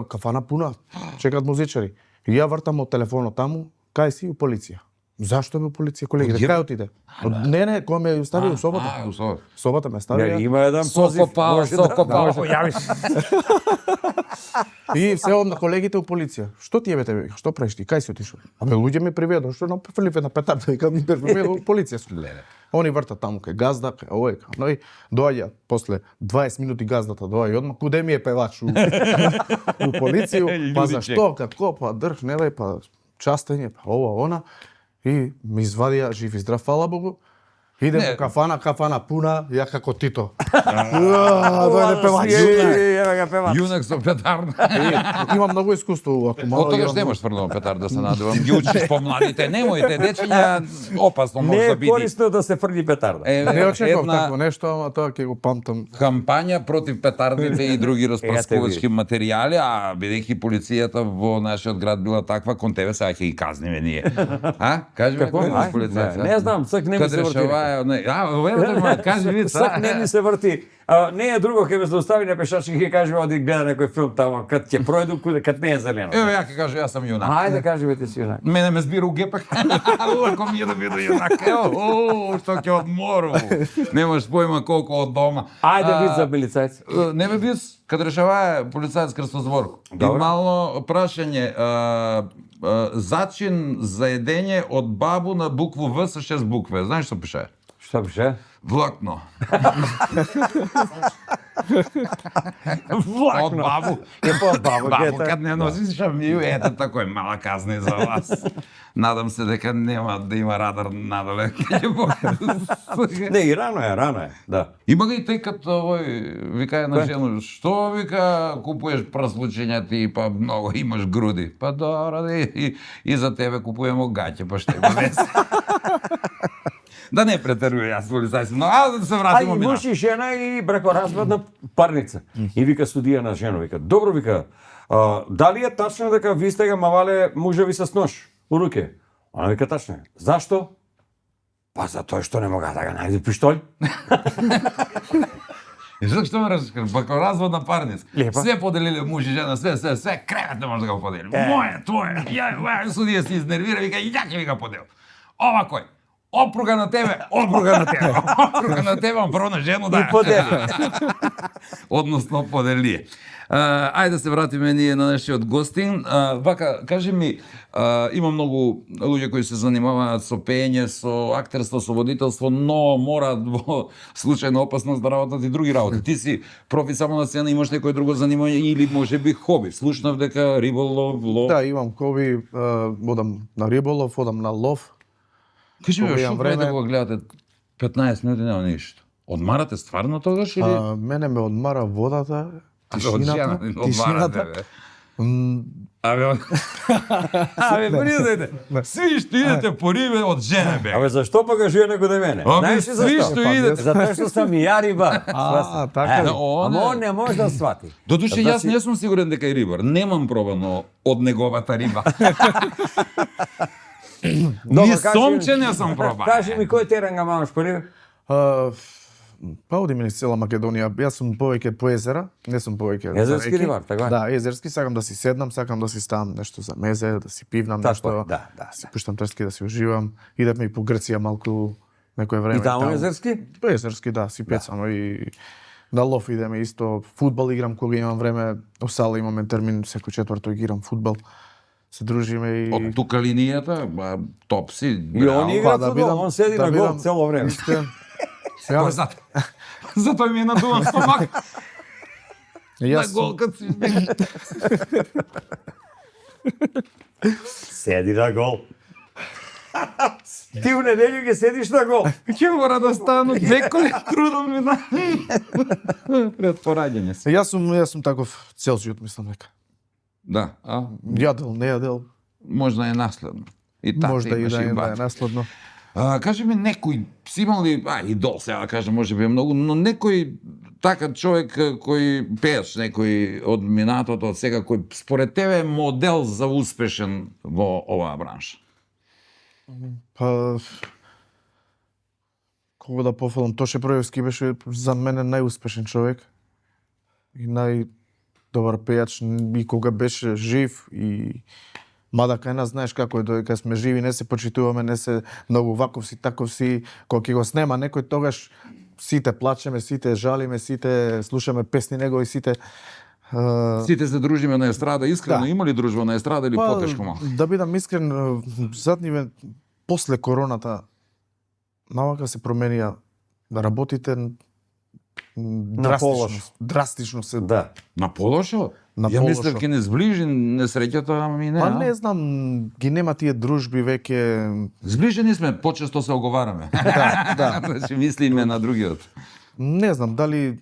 Speaker 4: кафана пуна, чекаат музичари. И ја вртам од телефонот таму, кај си у полиција. Зашто бе у полиција, колегите? Кај отиде? Не, кој ме стави у собата. Собата ме стави.
Speaker 2: Има еден позив. може да-
Speaker 1: Сокопао.
Speaker 2: Јавиш.
Speaker 4: И се одам на колегите у полиција. Што ти ебете, бе? Што правиш ти? Кај си отишол? Абе луѓе ме приведоа, што на Филипе на петарда, викам ми приведоа у полиција. Они вртат таму кај газда, кај овој, кај оној, доаѓа после 20 минути газдата доаѓа одма, куде ми е певач у полицију, па зашто, како, па држ, не дај, па частење, па ова, она, и ми извадија жив и здрав, фала Богу. Идем
Speaker 1: Не.
Speaker 4: во кафана пуна, ја како Тито. Дојде певач.
Speaker 1: Јунак со петарда.
Speaker 4: Имам многу искуство ако мало.
Speaker 1: Од тогаш
Speaker 4: имам
Speaker 1: не можеш тврдо петарда да се надувам. Ги учиш помладите. Немојте, дечиња, опасно може
Speaker 2: Не
Speaker 1: да
Speaker 2: е
Speaker 1: биде.
Speaker 2: корисно да се фрли петарда.
Speaker 4: Не очекував
Speaker 1: Една
Speaker 4: такво нешто, ама тоа ќе го памтам.
Speaker 1: кампања против петардите и други распрскувачки
Speaker 2: Ете
Speaker 1: материјали, а бидејќи полицијата во нашиот град била таква, кон тебе сега ќе ги казниме ние. А? Кажи ме
Speaker 2: Како?
Speaker 1: кој
Speaker 2: Ај,
Speaker 1: е полицијата?
Speaker 2: не знам, цак не ми се врти.
Speaker 1: Кажи ви,
Speaker 2: Сак не ми се врти. Не е друго ќе ме заустави на пешачки и ќе каже оди гледа некој филм тамо, кад ќе пројду куде кад не е зелено.
Speaker 1: Ево ја ќе кажа, јас сум јунак.
Speaker 2: Ајде кажи ви ти си јунак.
Speaker 1: Мене ме збира у гепак. Лако ми е да биде јунак. Ево, што ќе одмору. Немаш појма колку од дома.
Speaker 2: Ајде вид за милицајци.
Speaker 1: Не ме бис, кад решаваа полицајец Крстозворко. И
Speaker 2: Добро.
Speaker 1: мало прашање, зачин за едење од бабу на букву В со 6 букве. Знаеш што пише?
Speaker 2: Што беше?
Speaker 1: Влакно. Од
Speaker 2: Влакно.
Speaker 1: бабу.
Speaker 2: Е по бабу,
Speaker 1: Бабу,
Speaker 2: гета.
Speaker 1: кад не носиш шамију, ете такој мала казна и за вас. Надам се дека нема да има радар надоле.
Speaker 2: Не, и рано е, да.
Speaker 1: Има го и тъй като овој вика една жена, што вика купуваш праслучења ти, па много имаш груди. Па добро, и за тебе купуваме гаќе, па што има везе. Да не претеруја јас полицајци, но да се
Speaker 2: А
Speaker 1: вратиме
Speaker 2: и
Speaker 1: мина.
Speaker 2: муж и жена и бракоразводна парница. И вика судија на жена, вика, добро, вика, дали е тачно дека ви сте га мавале мужеви с нож у руке? Она вика, тачно е. Зашто? Па затоа што не мога да ga најде пиштолј.
Speaker 1: И што ме разкажа, бракоразводна парница.
Speaker 2: Лепа.
Speaker 1: Све поделиле муж и жена, све, кревет не може да го подели. Моје, твое, ја судија се изнервира, вика, и ја ќе ви го подел. Ова кој? Опруга на тебе, опруга на тебе, опруга на тебе, он прво на жену да.
Speaker 2: И подели.
Speaker 1: Односно подели. Ајде да се вратиме ние на нашиот гостин. Вака, кажи ми, има многу луѓе кои се занимаваат со пеење, со актерство, со водителство, но мораат во случај на опасност да работат и други работи. Ти си профи само на сцена, имаш некој друго занимање или можеби хоби? Слушнав дека риболов, лов.
Speaker 4: Да, имам хоби, одам на риболов, одам на лов.
Speaker 1: Кажи ми,
Speaker 4: Кога
Speaker 1: што
Speaker 4: имам
Speaker 1: време да
Speaker 4: време-
Speaker 1: го гледате 15 минути нема ништо? Одмарате стварно тогаш или?
Speaker 4: Мене ме одмара водата,
Speaker 1: Од
Speaker 4: тишината,
Speaker 1: жена, одмарате,
Speaker 4: тишината.
Speaker 1: бе.
Speaker 4: М,
Speaker 1: Абе, признајте, сви што идете по рибе од жене бе.
Speaker 2: Абе зашто па кажи него да мене?
Speaker 1: Абе,
Speaker 2: Знаеш ли
Speaker 1: сви
Speaker 2: зашто?
Speaker 1: што идете.
Speaker 2: Затоа што сам и ја риба.
Speaker 4: така ли?
Speaker 2: Ама он не може да свати.
Speaker 1: Додуше, јас
Speaker 2: Значи-
Speaker 1: не сум сигурен дека е рибар. Немам пробано од неговата риба. Ни
Speaker 2: кажи-
Speaker 1: сомче не сам пробај.
Speaker 2: Кажи ми кој терен га мамаш први?
Speaker 3: Па одиме низ цела Македонија. Јас сум повеќе по езера, не сум повеќе за
Speaker 2: Езерски
Speaker 3: реки.
Speaker 2: рибар, така е?
Speaker 3: Да, езерски, сакам да си седнам, сакам да си ставам нешто за мезе, да си пивнам
Speaker 2: Така,
Speaker 3: нешто.
Speaker 2: да, да.
Speaker 3: Си пуштам трски да си уживам. Идевме и по Грција малку некое време.
Speaker 2: И таму езерски?
Speaker 3: По езерски, да, си пецаме и на лов идеме исто. Фудбал играм кога имам време. У сала имаме термин секој четврток играм фудбал. Се дружиме и
Speaker 1: Од тука линијата, топ си.
Speaker 2: И он игра
Speaker 3: да
Speaker 2: фудбал,
Speaker 3: бидам-
Speaker 2: он седи
Speaker 3: да
Speaker 2: на гол
Speaker 3: бидам-
Speaker 2: цело време.
Speaker 3: Сега,
Speaker 1: Затоа ми е надуван стомак. На
Speaker 3: јас
Speaker 1: гол кад си.
Speaker 2: Седи на гол. Ти у неделю ќе седиш на гол.
Speaker 1: Ќе мора да стану некој трудом ми на пред пораѓање се.
Speaker 3: јас сум таков цел живот, мислам дека.
Speaker 1: Да,
Speaker 3: Јадел, не јадел,
Speaker 1: можда е наследно. И тата
Speaker 3: можда и
Speaker 1: имаш
Speaker 3: да е
Speaker 1: баќа.
Speaker 3: наследно.
Speaker 1: Кажи ми некој, си имал ли, идол сега да кажем, може би е многу, но некој така човек кој пееш, некој од минатото, од сега, кој според тебе е модел за успешен во оваа бранша?
Speaker 3: Па кога да пофалам, Тоше Проевски беше за мене најуспешен човек и најдобар пејач и кога беше жив и мада кај нас знаеш како е, додека сме живи не се почитуваме, не се многу ваков си, таков си, кога ќе го снема некој тогаш сите плачеме, сите жалиме, сите слушаме песни негови, сите
Speaker 1: Сите се дружиме на естрада, искрено
Speaker 3: Да.
Speaker 1: има ли дружба на естрада или потешко малку?
Speaker 3: Да бидам искрен, задниве после короната навака се променија да работите
Speaker 2: полошо.
Speaker 3: драстично се.
Speaker 2: Да.
Speaker 1: На полошо?
Speaker 3: На
Speaker 1: Ја мислев
Speaker 3: полошо.
Speaker 1: ќе не сближи несреќата, ами не.
Speaker 3: Па
Speaker 1: а?
Speaker 3: не знам, ги нема тие дружби веќе.
Speaker 1: Зближени сме, почесто се оговараме.
Speaker 3: Да.
Speaker 1: Значи мислиме на другиот.
Speaker 3: Не знам дали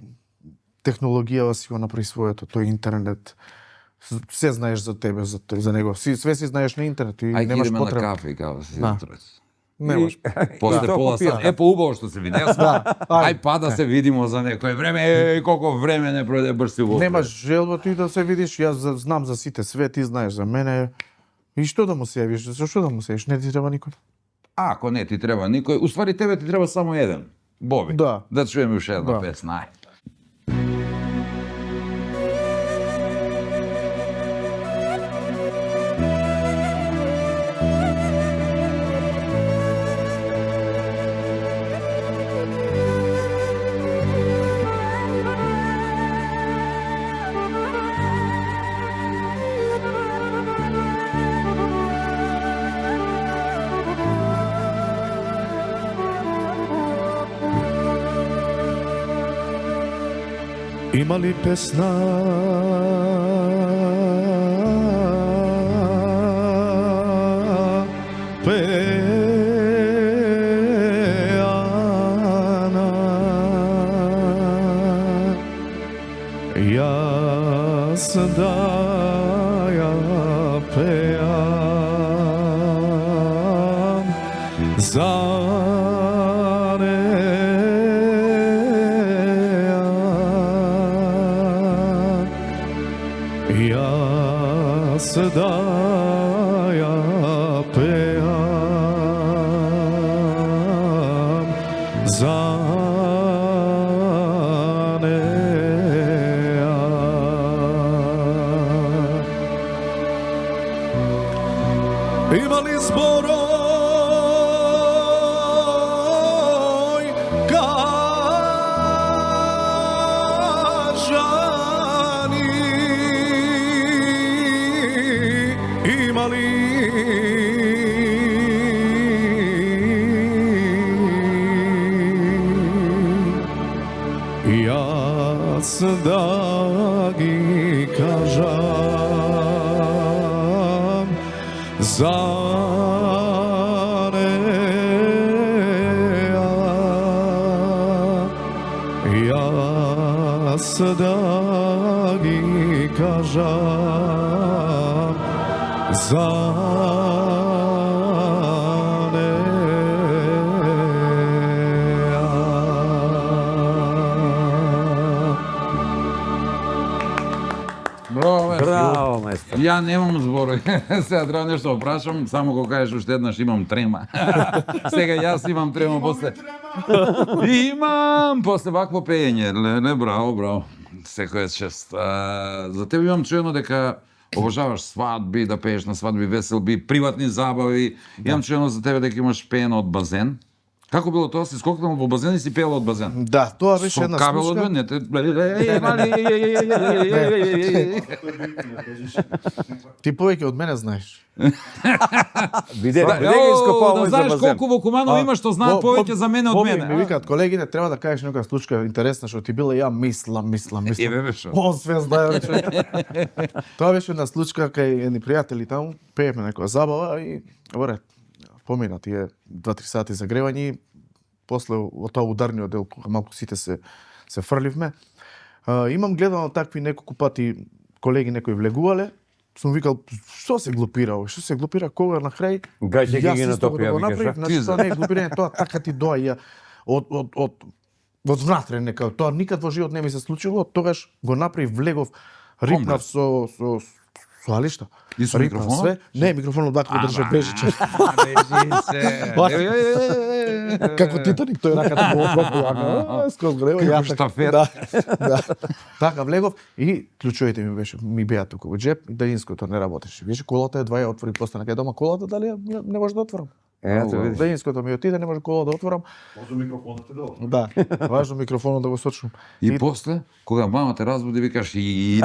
Speaker 3: технологијава си го направи своето, тој интернет. Се знаеш за тебе, за него. Све си знаеш на интернет и
Speaker 1: Ај
Speaker 3: немаш
Speaker 1: идеме на
Speaker 3: потреба.
Speaker 1: кафе и као си
Speaker 3: Да.
Speaker 1: утре.
Speaker 3: Немаш.
Speaker 1: После
Speaker 2: Да.
Speaker 1: пола сат. Е, поубаво што се види. Јас, ај па да се видимо за некој време. Колко време не пројде брз си го.
Speaker 3: Немаш желба ти да се видиш, јас знам за сите све, ти знаеш за мене. И што да му се јавиш? Зашто да му се јавиш? Не ти треба никој.
Speaker 1: Ако не ти треба никој, уствари тебе ти треба само еден. Боби.
Speaker 3: Да.
Speaker 1: Да чуеме уште една
Speaker 3: Да.
Speaker 1: песна. Ај.
Speaker 3: Има ли песна пеана? Јас да ја пеам за Јас да ја пеам за неа. Има ли зборој кажани? Има ли јас да ги кажам за неа? Јас да ги кажам за неа.
Speaker 1: Браво,
Speaker 2: Браво, маестро.
Speaker 1: Ја немам зборови. Сега треба нешто да прашам, само кога кажеш уште еднаш имам трема. Сега јас имам трема после. Имам после вакво пеење. Не, браво. Секој е чест. За тебе имам чуено дека обожаваш свадби, да пееш на свадби, веселби, приватни забави. Имам чуено за тебе дека имаш пеено од базен. Како било тоа? Си скокнал во базен и си пеела од базен?
Speaker 4: Да, тоа беше една
Speaker 1: Со кабел од
Speaker 4: случка.
Speaker 1: не те...
Speaker 4: Ти повеќе од мене знаеш.
Speaker 2: Биде,
Speaker 1: Да знаеш колку во Куманово има што знаат повеќе за мене од мене.
Speaker 4: Ми викаат колегите, треба да кажеш нека случка интересна што ти била, ја мислам.
Speaker 1: Еве шо.
Speaker 4: Он све знае, човек. Тоа беше една случка кај едни пријатели таму, пеевме некоја забава и обре, помина тие 2-3 сати загревање и после од тоа ударниот дел кога малку сите се фрливме. Имам гледано такви неколку пати колеги некои влегувале. Сум викал, што се глупира, кога на крај
Speaker 2: Гајче
Speaker 4: јас
Speaker 2: ги
Speaker 4: исто
Speaker 2: натопија,
Speaker 4: го
Speaker 2: викаш,
Speaker 4: направив,
Speaker 2: а?
Speaker 4: значи тоа не е глупирање, тоа така ти доаѓа од внатре нека, тоа никад во живот не ми се случило, тогаш го направив, влегов, рипнав со алишта.
Speaker 1: И со
Speaker 4: Рипнав
Speaker 1: микрофонот?
Speaker 4: све. Не, микрофонот дака го држа бежиче. Како Титаник, тој раката го опропува, скоз грева,
Speaker 1: Како
Speaker 4: ја
Speaker 1: штафет.
Speaker 4: Да. Така влегов и клучовите ми беа тука во джеп и далинското не работеше. Више колата едва ја отвори после на кај дома колата, дали не може да отворам.
Speaker 2: Ето, видиш.
Speaker 4: Далинското ми отиде, не може кола да отворам.
Speaker 3: Може микрофонот е долу.
Speaker 4: Да, важно микрофонот да го сочнам.
Speaker 1: И после, кога мама те разбуди, викаш и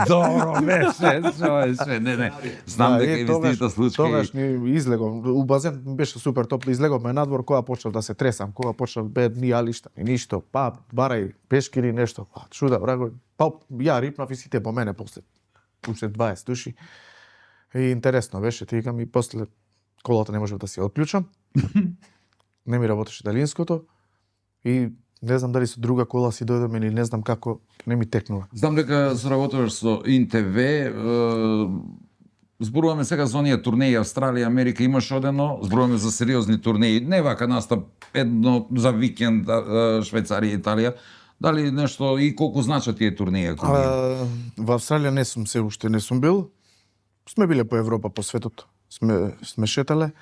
Speaker 1: добро беше, човече, не. Знам дека и вистината случка.
Speaker 4: Тогаш ни излегов, у базен беше супер топло, излеговме надвор, кога почнав да се тресам, кога почнав бед ни алишта, и ништо, па барај пешкири нешто, па чуда, браго, па ја рипнав и сите по мене после уште 20 души. И интересно беше, ти викам и после колата не можев да си ја отклучам. Не ми работеше далинското и не знам дали со друга кола си дојдем или не знам како, не ми текнува.
Speaker 1: Знам дека соработуваш со ИНТВ, зборуваме сега за оние турнеи Австралија, Америка, имаш одено, зборуваме за сериозни турнеи, не вака настап едно за викенд Швајцарија, Италија, дали нешто и колку значат тие турнеи? Ако
Speaker 4: Во Австралија не сум се уште не сум бил. Сме биле по Европа, по светот. Сме шетале,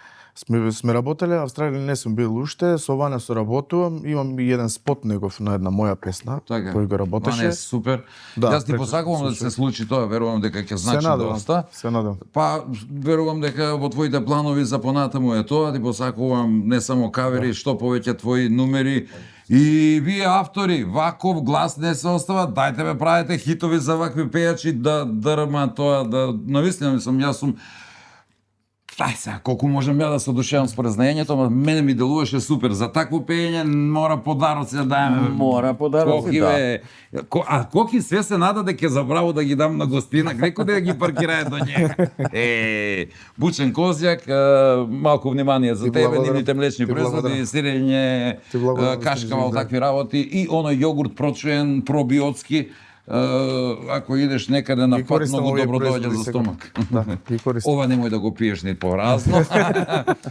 Speaker 4: сме работеле, Австралија не сум бил уште, со Ваня соработувам, имам и еден спот негов на една моја песна,
Speaker 1: Така.
Speaker 4: кој го работеше.
Speaker 1: Ване е супер.
Speaker 4: Да,
Speaker 1: Јас ти
Speaker 4: прекрасно,
Speaker 1: посакувам да се случи тоа, верувам дека ќе
Speaker 4: Се
Speaker 1: значи
Speaker 4: надевам,
Speaker 1: доста.
Speaker 4: се надевам.
Speaker 1: Па, верувам дека во твоите планови за понатаму е тоа, ти посакувам не само кавери, што повеќе твои номери. И вие автори, ваков глас не се остава, дајте ме правите хитови за вакви пејачи, да дрма тоа, да навистина јас сум Ај сега, колку можам ја да се одушевам според знаењето, ама мене ми делуваше супер. За такво пеење мора подароци да даеме.
Speaker 2: Мора подароци,
Speaker 1: Коки,
Speaker 2: да.
Speaker 1: бе. Коки све се нада дека забраво да ги дам на гостина, некој да ги паркирае до njega. Бучен Козјак, малку внимание за
Speaker 4: Ти
Speaker 1: тебе,
Speaker 4: благодарам.
Speaker 1: нивните млечни
Speaker 4: Ти
Speaker 1: производи,
Speaker 4: благодарам.
Speaker 1: сирење,
Speaker 4: Ти благодарам,
Speaker 1: кашкава,
Speaker 4: да.
Speaker 1: такви работи и оној јогурт прочуен, пробиотски. Ако идеш некаде на
Speaker 4: Ги
Speaker 1: пат,
Speaker 4: користам
Speaker 1: многу
Speaker 4: овие
Speaker 1: добро доаѓа
Speaker 4: производи
Speaker 1: за
Speaker 4: сега.
Speaker 1: стомак.
Speaker 4: Да, ги користам.
Speaker 1: Ова немој да го пиеш ни поразно.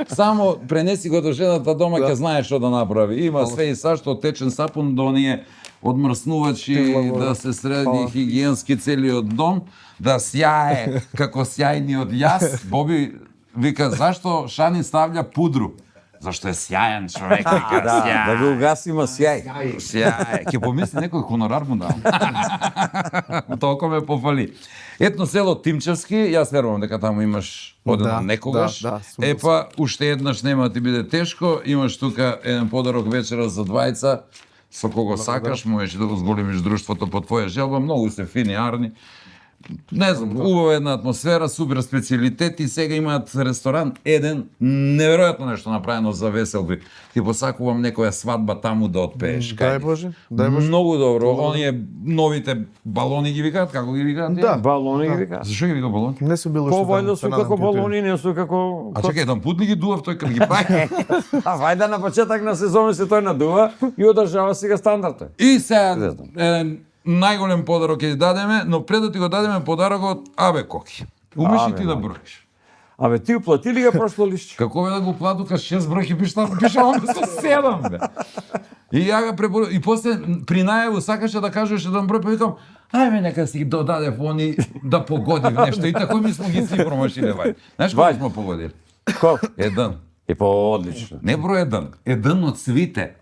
Speaker 1: Само пренеси го до жената дома, ќе знае што да направи. Има све и сашто од течен сапун до оние одмрснувачи,
Speaker 4: Ти благодарам.
Speaker 1: да се среди
Speaker 4: Фала.
Speaker 1: хигиенски целиот дом, да сјае како сјајниот јас. Боби вика, зашто Шани ставља пудру? Зашто е сјаен човек, вика,
Speaker 2: Да го угасима сјај.
Speaker 1: Сјај. Ќе помисли некој хонорар му дам. Толку ме пофали. Етно село Тимчевски, јас верувам дека таму имаш одено
Speaker 4: Да,
Speaker 1: некогаш.
Speaker 4: да, сум
Speaker 1: Епа, уште еднаш нема да ти биде тешко, имаш тука еден подарок вечера за двајца, со кого сакаш, можеш да го зголемиш друштвото по твоја желба, многу се фини, арни. Не знам, убава една атмосфера, супер специјалитети, сега имаат ресторан еден, неверојатно нешто направено за веселби. Ти посакувам некоја свадба таму да отпееш.
Speaker 4: Дај Боже, дај Боже.
Speaker 1: Многу добро. Оние новите балони ги викаат, како ги викаат?
Speaker 4: Да.
Speaker 2: Балони ги вика.
Speaker 1: Зашо ги вика балони?
Speaker 4: Не сум бил уште
Speaker 2: Повајда
Speaker 4: таму,
Speaker 2: су
Speaker 4: се надам
Speaker 2: како
Speaker 4: ќе отидам.
Speaker 2: балони, не су како...
Speaker 1: А чекај, еден пут ли ги дував тој кога ги прави?
Speaker 2: А вајда на почеток на сезонот се тој надува и одржава сега стандартот.
Speaker 1: И сега, еден најголем подарок ќе ти дадеме, но пред да ти го дадеме подарокот, абе коки. Умеш ли ти да броиш?
Speaker 2: Абе ти уплати ли го прошло лишче?
Speaker 1: Како бе да го платука 6 бројки пишало со 7 бе. И ја го препору... И после при најаву сакаше да кажеш еден број, па викам, Ајме нека си додаде они да погодив нешто и тако ми смо ги си промашиле вај. Знаеш кој смо погодили?
Speaker 2: Колку?
Speaker 1: Еден.
Speaker 2: И по одлично.
Speaker 1: Не број еден. Еден од свите.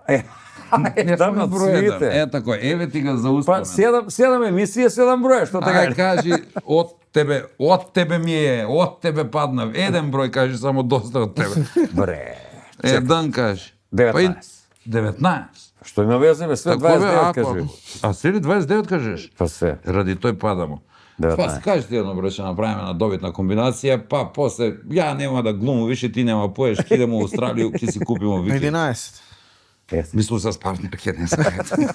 Speaker 2: Еден од свите.
Speaker 1: Е тако, еве ти го
Speaker 2: Па
Speaker 1: зауставам.
Speaker 2: седам емисија, 7 броја, што така?
Speaker 1: Ај кажи од тебе ми е, од тебе паднав. Еден број кажи само доста од тебе.
Speaker 2: Бре.
Speaker 1: Еден кажи.
Speaker 2: 19.
Speaker 1: 19.
Speaker 2: Што има везе, бе, све 29 кажи.
Speaker 1: А се ли 29 кажеш?
Speaker 2: Па све.
Speaker 1: Ради тој падамо.
Speaker 2: 19.
Speaker 1: Па кажи ти едно бре, ќе направиме на добитна комбинација, па после ја нема да глуму више, ти нема поеш, ќе идеме у Австралија, ќе си купиме викенд.
Speaker 3: 11.
Speaker 1: Мислам с партнер ќе не сакате.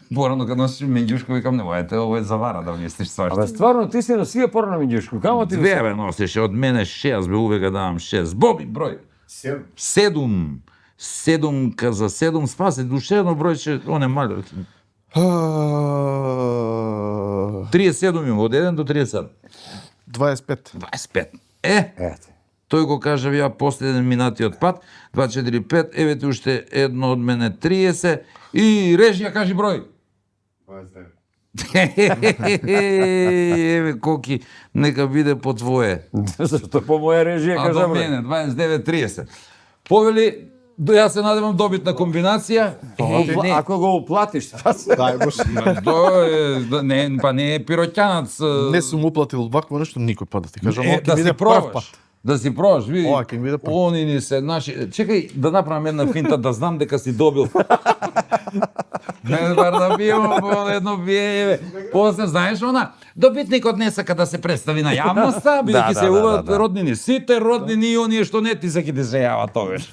Speaker 1: Порано кога носиш меѓушко, викам не војте, ово е завара да мислиш свашто.
Speaker 2: Абе, стварно, ти си носија порано мињушко, камо ти?
Speaker 1: Две бе носеше, од мене 6, бе увека давам 6. Боби, број. 7. 7, каза 7 спаси, душе едно бројче, он е мали. 37 има, од 1 до 37.
Speaker 3: 25.
Speaker 1: 25.
Speaker 2: Ете.
Speaker 1: Тој го кажа ја последен минатиот пат, 2, 4, 5, еве ти уште едно од мене 30 и режија кажи број. 29. Еве коки, нека биде по твое.
Speaker 2: Зашто по моја режија
Speaker 1: А
Speaker 2: кажа
Speaker 1: до
Speaker 2: бре?
Speaker 1: мене 29, 30. Повели, јас се надевам добитна комбинација. Не,
Speaker 2: Ако го уплатиш, па се.
Speaker 3: Дај Боже.
Speaker 1: не, па не е пироќанац.
Speaker 3: Не сум уплатил вакво нешто никој пат да ти кажам. Ова ќе
Speaker 1: да си
Speaker 3: биде прв
Speaker 1: пробаш.
Speaker 3: пат.
Speaker 1: Да си пробаш, види.
Speaker 3: Ова ќе ми биде прв.
Speaker 1: Они ни се, наши... Чекај да направам една финта да знам дека си добил. Не, бар да биеме по едно биење. После знаеш она, добитникот не сака да се представи на јавноста, бидејќи се уват роднини. Сите роднини и оние што не ти саки да се јават тогаш.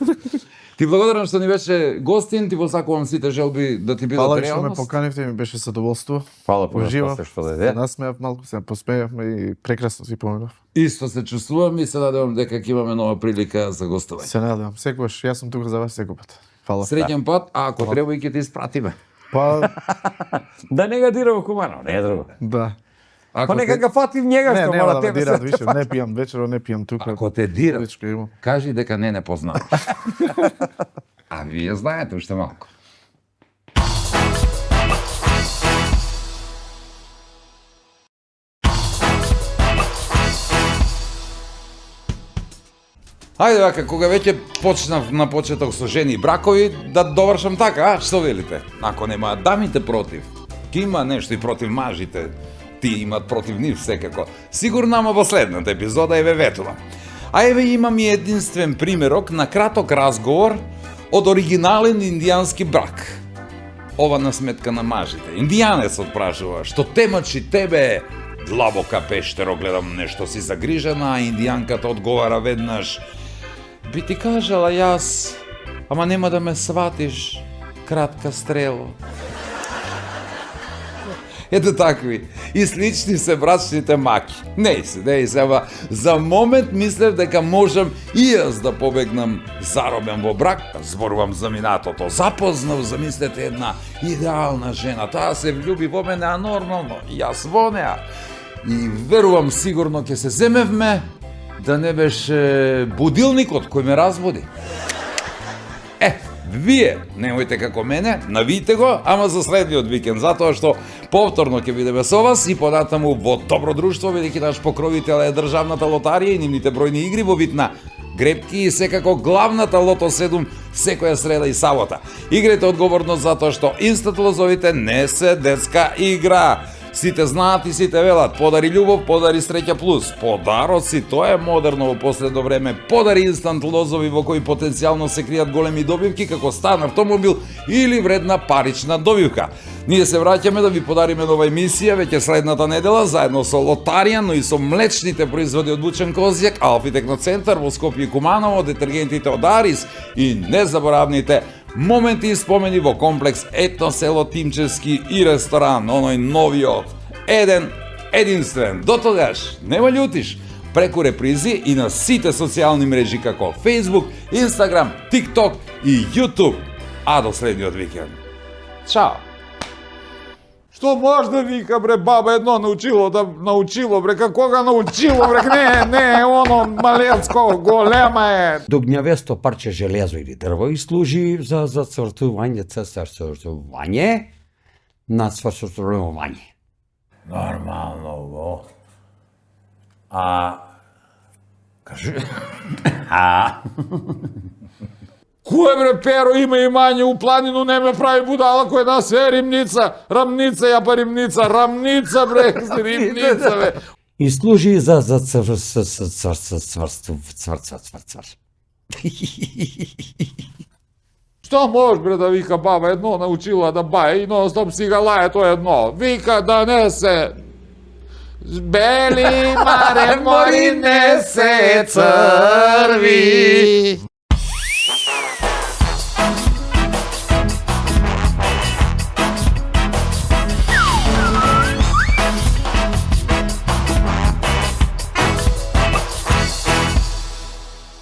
Speaker 1: Ти благодарам што ни беше гостин, ти посакувам сите желби да ти бидат
Speaker 3: Фала што ме
Speaker 1: реалност.
Speaker 3: поканивте, ми беше задоволство.
Speaker 2: Фала по
Speaker 3: Уживав.
Speaker 2: се што даде.
Speaker 3: Насмеав малку, се посмеавме и прекрасно си поминав.
Speaker 1: Исто се чувствувам и се надевам дека ќе имаме нова прилика за гостување.
Speaker 3: Се надевам. Секогаш јас сум тука за вас секој пат. Фала.
Speaker 1: Среќен пат, а ако треба и ќе те испратиме.
Speaker 3: Па,
Speaker 2: Да не го дира во кумано, не е друго.
Speaker 3: да.
Speaker 1: Ако
Speaker 2: Па нека га фатив njega
Speaker 3: Не,
Speaker 2: што
Speaker 3: нема
Speaker 2: мора
Speaker 3: да ме
Speaker 2: тебе
Speaker 3: дират
Speaker 2: се.
Speaker 3: више, не пијам вечеро, не пијам тука.
Speaker 1: Ако те дират,
Speaker 3: Личка имам.
Speaker 1: кажи дека не познаваш. А вие знаете уште малку. Ајде вака, кога веќе почнав на почеток со жени и бракови, да довршам така, а? Што велите? Ако нема дамите против, ки има нешто и против мажите, ти имат против нив секако. Сигурно ама во следната епизода еве ветувам. А еве имам и единствен примерок на краток разговор од оригинален индијански брак. Ова на сметка на мажите. Индијанецот прашува, што те мачи тебе? Длабока пештеро, гледам нешто си загрижена, а индијанката одговара веднаш: би ти кажала јас, ама нема да ме сватиш, кратка стрело. Ето такви. И слични се брачните маки. Не се, ама за момент мислев дека можам и јас да побегнам заробен во брак. Зборувам за минатото. Запознав, замислете, една идеална жена. Таа се влюби во мене, а нормално, и јас во неа. И верувам сигурно ќе се земевме, да не беше будилникот кој ме разбуди. Вие немојте како мене, навијте го, ама за следниот викенд, затоа што повторно ќе бидеме со вас и понатаму во добро друштво, бидејќи наш покровител е државната лотарија и нивните бројни игри во вид на грепки и секако главната Лото 7 секоја среда и сабота. Играйте одговорно затоа што инстат лозовите не се детска игра. Сите знаат и сите велат, подари љубов, подари среќа плюс. Подароци, тоа е модерно во последно време. Подари инстант лозови во кои потенцијално се кријат големи добивки како стан, автомобил или вредна парична добивка. Ние се враќаме да ви подариме нова емисија веќе следната недела заедно со лотарија, но и со млечните производи од Бучен Козјак, Алфи Техноцентар во Скопје и Куманово, детергентите од Арис и незаборавните моменти и спомени во комплекс Етно село Тимчевски и ресторан, оној новиот, единствен. До тогаш, нема љутиш, преку репризи и на сите социјални мрежи како Facebook, Instagram, TikTok и YouTube. А до следниот викенд. Чао! Што може да вика, бре, баба едно научило, бре, како ga научило, бре, не, оно малецко, голема е.
Speaker 2: Дугњавесто парче железо или дрво и служи за цртување, на цврстување.
Speaker 1: Нормално во. А кажи. Кој бре Перо има имање у планину, не ме прави будала кој нас е римница, рамница, ја па римница, рамница бре, римница бе.
Speaker 2: И служи за цврст.
Speaker 1: Што може бре да вика баба, едно научила да бае и non stop си га лае тоа едно. Вика да не се Бели маре мори не се црви.